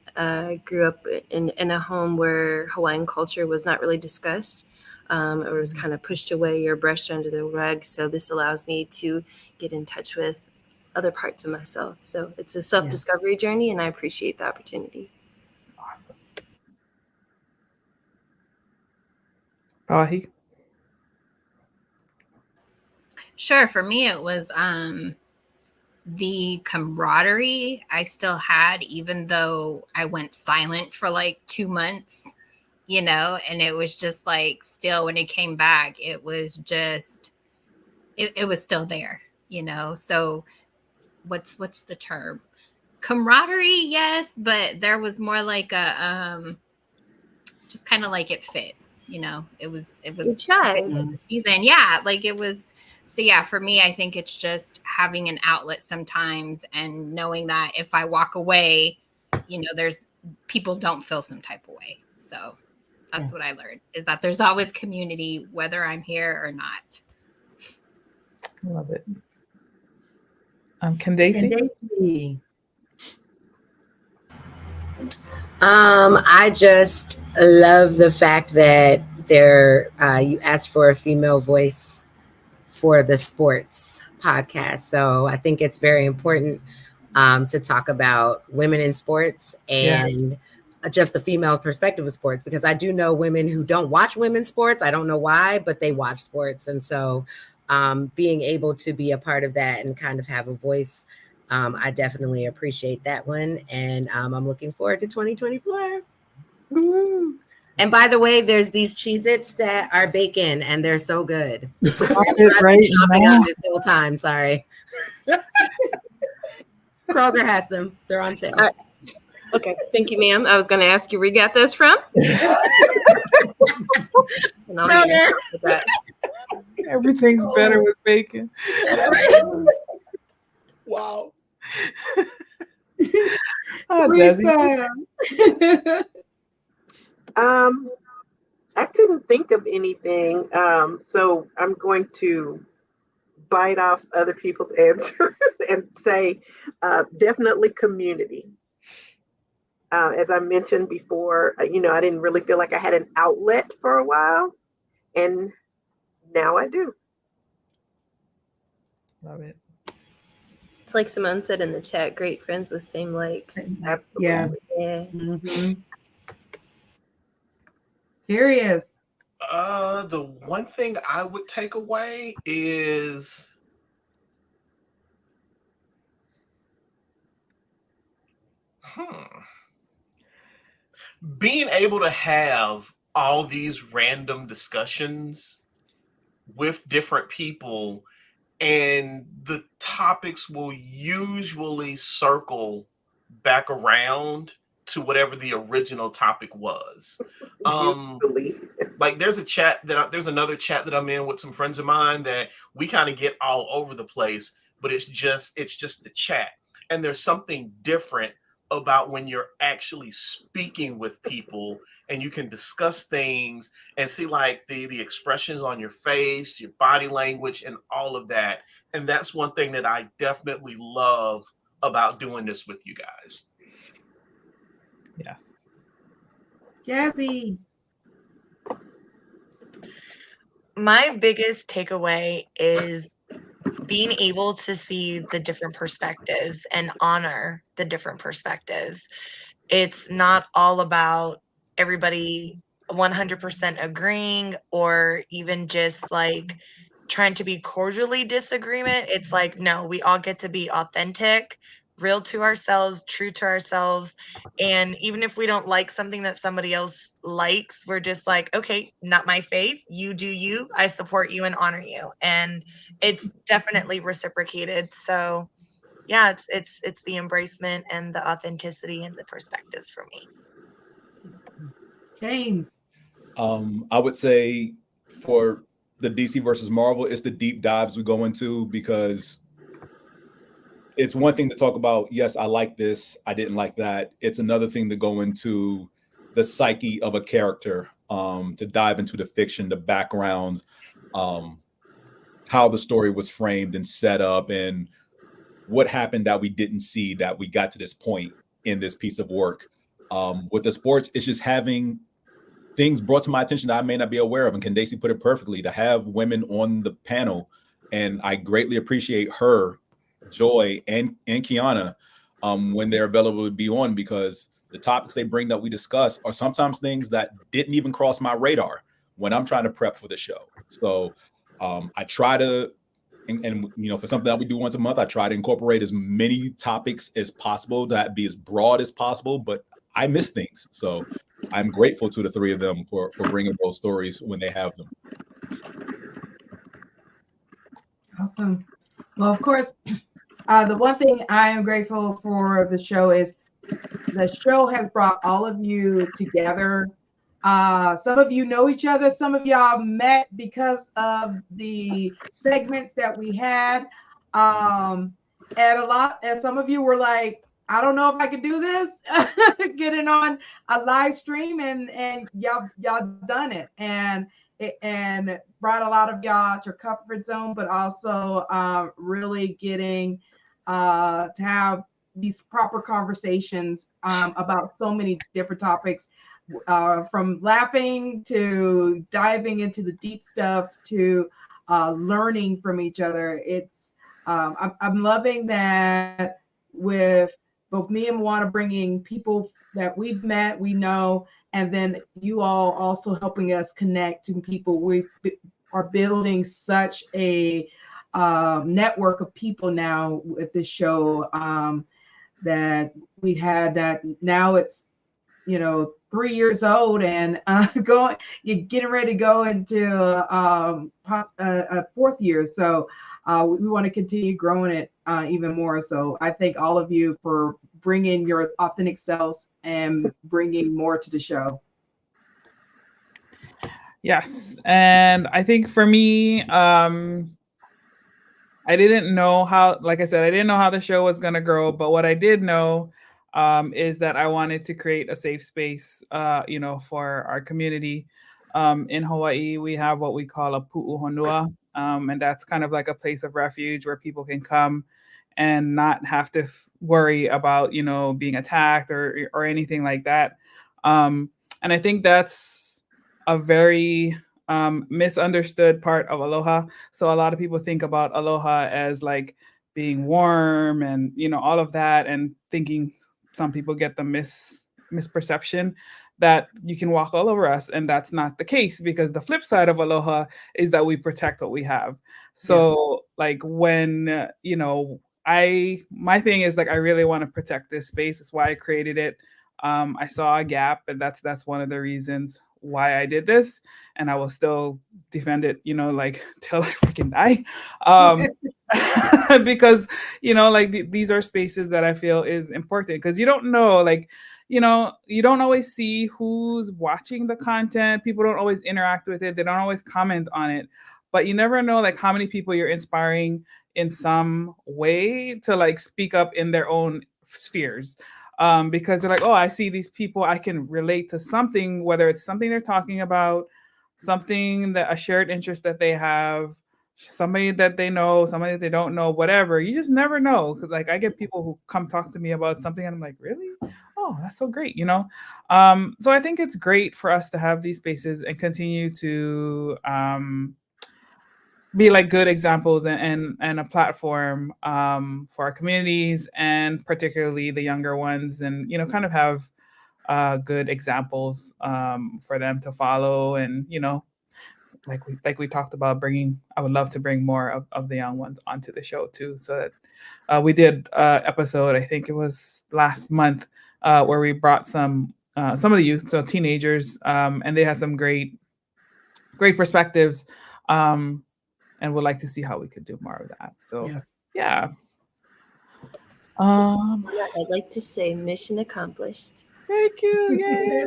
grew up in a home where Hawaiian culture was not really discussed. or was kind of pushed away or brushed under the rug. So this allows me to get in touch with other parts of myself. So it's a self-discovery journey, and I appreciate the opportunity. Awesome. Pahi? Sure. For me, it was the camaraderie I still had, even though I went silent for like 2 months, you know, and it was just like, still when it came back, it was just, it was still there, you know? So what's the term? Camaraderie, yes, but there was more like a, just kind of like it fit, you know, it was Good try. the season. Yeah. Like it was. So yeah, for me, I think it's just having an outlet sometimes and knowing that if I walk away, you know, there's people don't feel some type of way. So that's what I learned, is that there's always community, whether I'm here or not. Love it. Candace? I just love the fact that you asked for a female voice for the sports podcast. So I think it's very important to talk about women in sports and just the female perspective of sports, because I do know women who don't watch women's sports. I don't know why, but they watch sports. And so being able to be a part of that and kind of have a voice, I definitely appreciate that one. And I'm looking forward to 2024. Woo. And by the way, there's these Cheez-Its that are bacon, and they're so good. So that's what I've been chopping on this whole time. Sorry. Kroger has them. They're on sale. Okay, thank you, ma'am. I was going to ask you where you got those from. Everything's better with bacon. Wow. Desi. I couldn't think of anything, so I'm going to bite off other people's answers and say definitely community. As I mentioned before, I didn't really feel like I had an outlet for a while, and now I do. Love it. It's like Simone said in the chat, great friends with same likes. Absolutely. Yeah. Yeah. Curious. The one thing I would take away is being able to have all these random discussions with different people, and the topics will usually circle back around to whatever the original topic was. Like there's another chat that I'm in with some friends of mine that we kind of get all over the place, but it's just the chat. And there's something different about when you're actually speaking with people and you can discuss things and see like the expressions on your face, your body language, and all of that. And that's one thing that I definitely love about doing this with you guys. Yes. Jazzy. My biggest takeaway is being able to see the different perspectives and honor the different perspectives. It's not all about everybody 100% agreeing or even just like trying to be cordially disagreement. It's like, no, we all get to be authentic, real to ourselves, true to ourselves. And even if we don't like something that somebody else likes, we're just like, okay, not my faith. You do you. I support you and honor you. And it's definitely reciprocated. So yeah, it's the embracement and the authenticity and the perspectives for me. James. I would say for the DC versus Marvel, it's the deep dives we go into, because it's one thing to talk about, yes, I like this, I didn't like that. It's another thing to go into the psyche of a character, to dive into the fiction, the background, how the story was framed and set up, and what happened that we didn't see that we got to this point in this piece of work. With the sports, it's just having things brought to my attention that I may not be aware of. And Candace put it perfectly, to have women on the panel. And I greatly appreciate her, Joy, and Kiana when they're available to be on, because the topics they bring that we discuss are sometimes things that didn't even cross my radar when I'm trying to prep for the show. So I try to, and you know, for something that we do once a month, I try to incorporate as many topics as possible, that be as broad as possible, but I miss things. So I'm grateful to the three of them for bringing those stories when they have them. Awesome. Well, of course, the one thing I am grateful for the show is the show has brought all of you together. Some of you know each other. Some of y'all met because of the segments that we had. And some of you were like, I don't know if I could do this, getting on a live stream, and y'all done it. And brought a lot of y'all to comfort zone, but also really getting to have these proper conversations about so many different topics, from laughing to diving into the deep stuff to learning from each other. It's I'm loving that with both me and Moana bringing people that we've met, we know, and then you all also helping us connect to people. We are building such a network of people now with this show that we had, that now it's, 3 years old and you're getting ready to go into a fourth year. So we want to continue growing it even more. So I thank all of you for bringing your authentic selves and bringing more to the show. Yes. And I think for me, I didn't know how, like I said, I didn't know how the show was going to grow, but what I did know is that I wanted to create a safe space, for our community. In Hawaii, we have what we call a pu'uhonua, and that's kind of like a place of refuge where people can come and not have to worry about, being attacked or anything like that. And I think that's a very misunderstood part of aloha. So a lot of people think about aloha as like being warm and, all of that, and thinking some people get the misperception that you can walk all over us. And that's not the case, because the flip side of aloha is that we protect what we have. So like when, my thing is like, I really want to protect this space. That's why I created it. I saw a gap, and that's one of the reasons why I did this, and I will still defend it, like till I freaking die. Because, these are spaces that I feel is important, because you don't know, like, you don't always see who's watching the content. People don't always interact with it. They don't always comment on it, but you never know like how many people you're inspiring in some way to like speak up in their own spheres. Because they're like, oh, I see these people, I can relate to something, whether it's something they're talking about, something that a shared interest that they have, somebody that they know, somebody that they don't know, whatever. You just never know. Because like I get people who come talk to me about something and I'm like, really? Oh, that's so great, So I think it's great for us to have these spaces and continue to be like good examples and a platform for our communities, and particularly the younger ones, and kind of have good examples for them to follow. And like we talked about, I would love to bring more of the young ones onto the show too. So that we did episode, I think it was last month, where we brought some of the youth, so teenagers, and they had some great perspectives. And would like to see how we could do more of that. So yeah. I'd like to say mission accomplished. Thank you. Yay.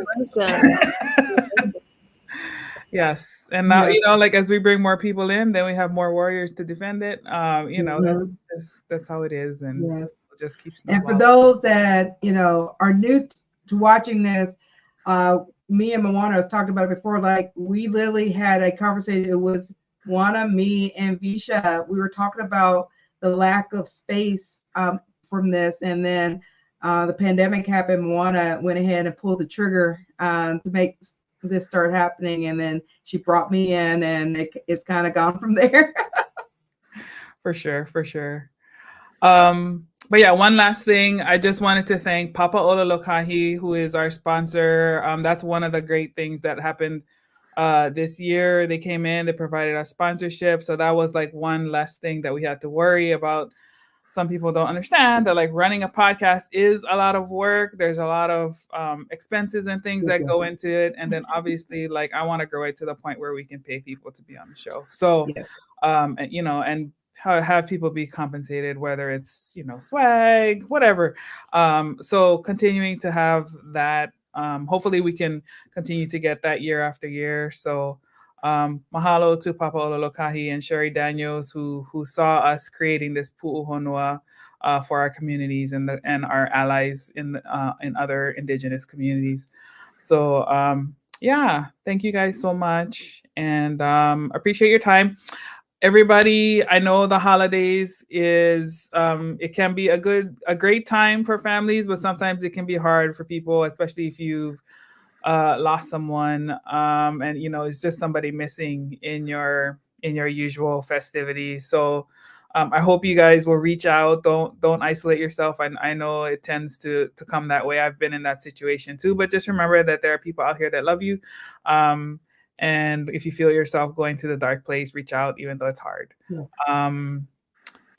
Yes. And now, like as we bring more people in, then we have more warriors to defend it. That's how it is. And we'll just keep snowballing. And for those that, are new to watching this, me and Moana was talking about it before, like we literally had a conversation. It was Moana, me, and Visha. We were talking about the lack of space from this, and then the pandemic happened. Moana went ahead and pulled the trigger to make this started happening, and then she brought me in, and it's kind of gone from there. For sure. But yeah, one last thing. I just wanted to thank Papa Ololokahi, who is our sponsor. That's one of the great things that happened this year. They came in, they provided us sponsorship. So that was like one less thing that we had to worry about. Some people don't understand that like running a podcast is a lot of work. There's a lot of expenses and things that go into it. And then obviously, like, I want to grow it to the point where we can pay people to be on the show. So, and have people be compensated, whether it's, swag, whatever. So continuing to have that, hopefully we can continue to get that year after year. So mahalo to Papa Ololokahi and Sherry Daniels, who saw us creating this pu'uhonua for our communities and our allies in other Indigenous communities. So thank you guys so much, and appreciate your time. Everybody, I know the holidays is it can be a great time for families, but sometimes it can be hard for people, especially if you've lost someone, and it's just somebody missing in your usual festivities. So I hope you guys will reach out. Don't isolate yourself. I know it tends to come that way. I've been in that situation too, but just remember that there are people out here that love you. And if you feel yourself going to the dark place, reach out, even though it's hard. Yes.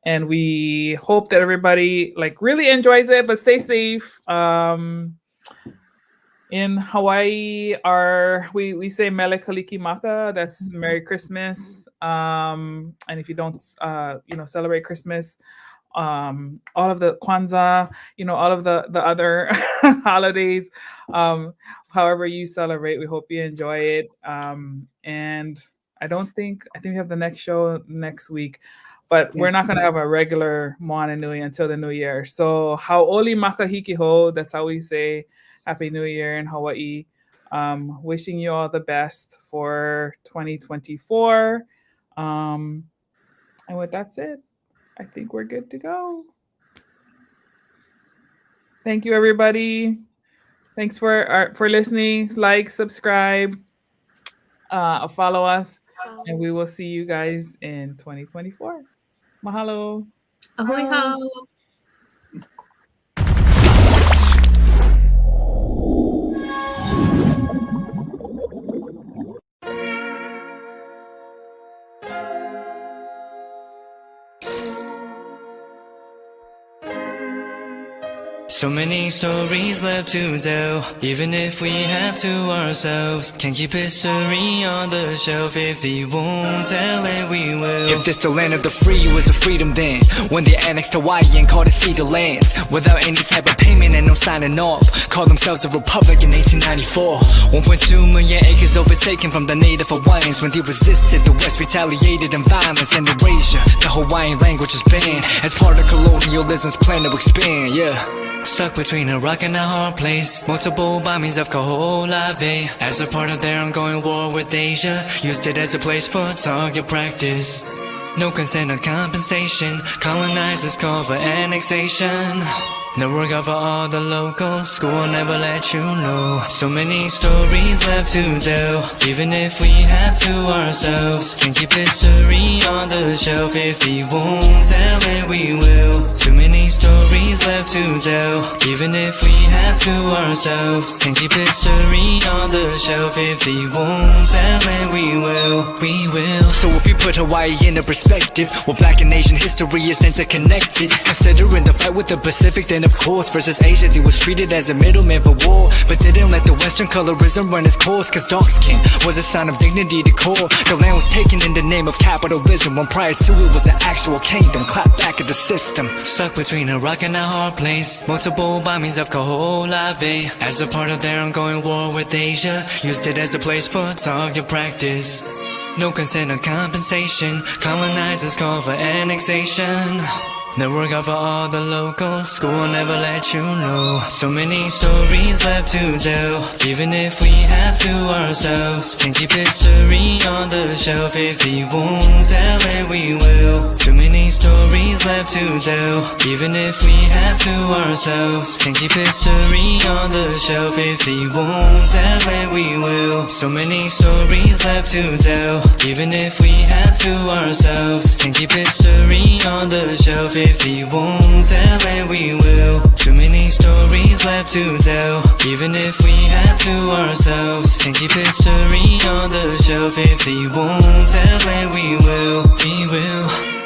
And we hope that everybody like really enjoys it, but stay safe. In Hawaii, we say Mele Kalikimaka, that's Merry Christmas. And if you don't celebrate Christmas, all of the Kwanzaa, all of the other holidays, however you celebrate, we hope you enjoy it. And I think we have the next show next week, but we're not going to have a regular Moana Nui until the new year. So Hau'oli Makahikiho, that's how we say Happy New Year in Hawaii. Wishing you all the best for 2024. And with that said, I think we're good to go. Thank you, everybody. Thanks for listening. Like, subscribe, follow us, and we will see you guys in 2024. Mahalo. Ahoy ho. So many stories left to tell, even if we have to ourselves. Can't keep history on the shelf. If they won't tell it, we will. If this the land of the free, it was a freedom then, when they annexed Hawaii and called it Cedar Lands, without any type of payment and no signing off. Called themselves the Republic in 1894. 1.2 million acres overtaken from the native Hawaiians. When they resisted, the West retaliated in violence and erasure. The Hawaiian language is banned as part of colonialism's plan to expand, Stuck between a rock and a hard place. Multiple bombings of Kaho'olawe as a part of their ongoing war with Asia. Used it as a place for target practice. No consent or compensation. Colonizers call for annexation. No work out for all the locals. School will never let you know. So many stories left to tell, even if we have to ourselves. Can't keep history on the shelf. If we won't tell it, we will. Too many stories left to tell, even if we have to ourselves. Can't keep history on the shelf. If we won't tell it, we will. We will. So if we put Hawaii into perspective, well, Black and Asian history is interconnected. Considering the fight with the Pacific, then of course, versus Asia, they was treated as a middleman for war, but didn't let the Western colorism run its course, cause dark skin was a sign of dignity to core. The land was taken in the name of capitalism, when prior to it was an actual kingdom. Clap back at the system. Stuck between a rock and a hard place. Multiple bombings of Kaho'olawe as a part of their ongoing war with Asia. Used it as a place for target practice. No consent or compensation. Colonizers call for annexation. Never work out for all the locals, school will never let you know. So many stories left to tell, even if we have to ourselves. Can keep history on the shelf, if we won't tell it we will. Too many stories left to tell, even if we have to ourselves. Can keep history on the shelf, if we won't tell it we will. So many stories left to tell, even if we have to ourselves. Can keep history on the shelf, if we won't tell it we will. Too many stories left to tell, even if we have to ourselves. Can keep history on the shelf, if we won't tell it we will. We will.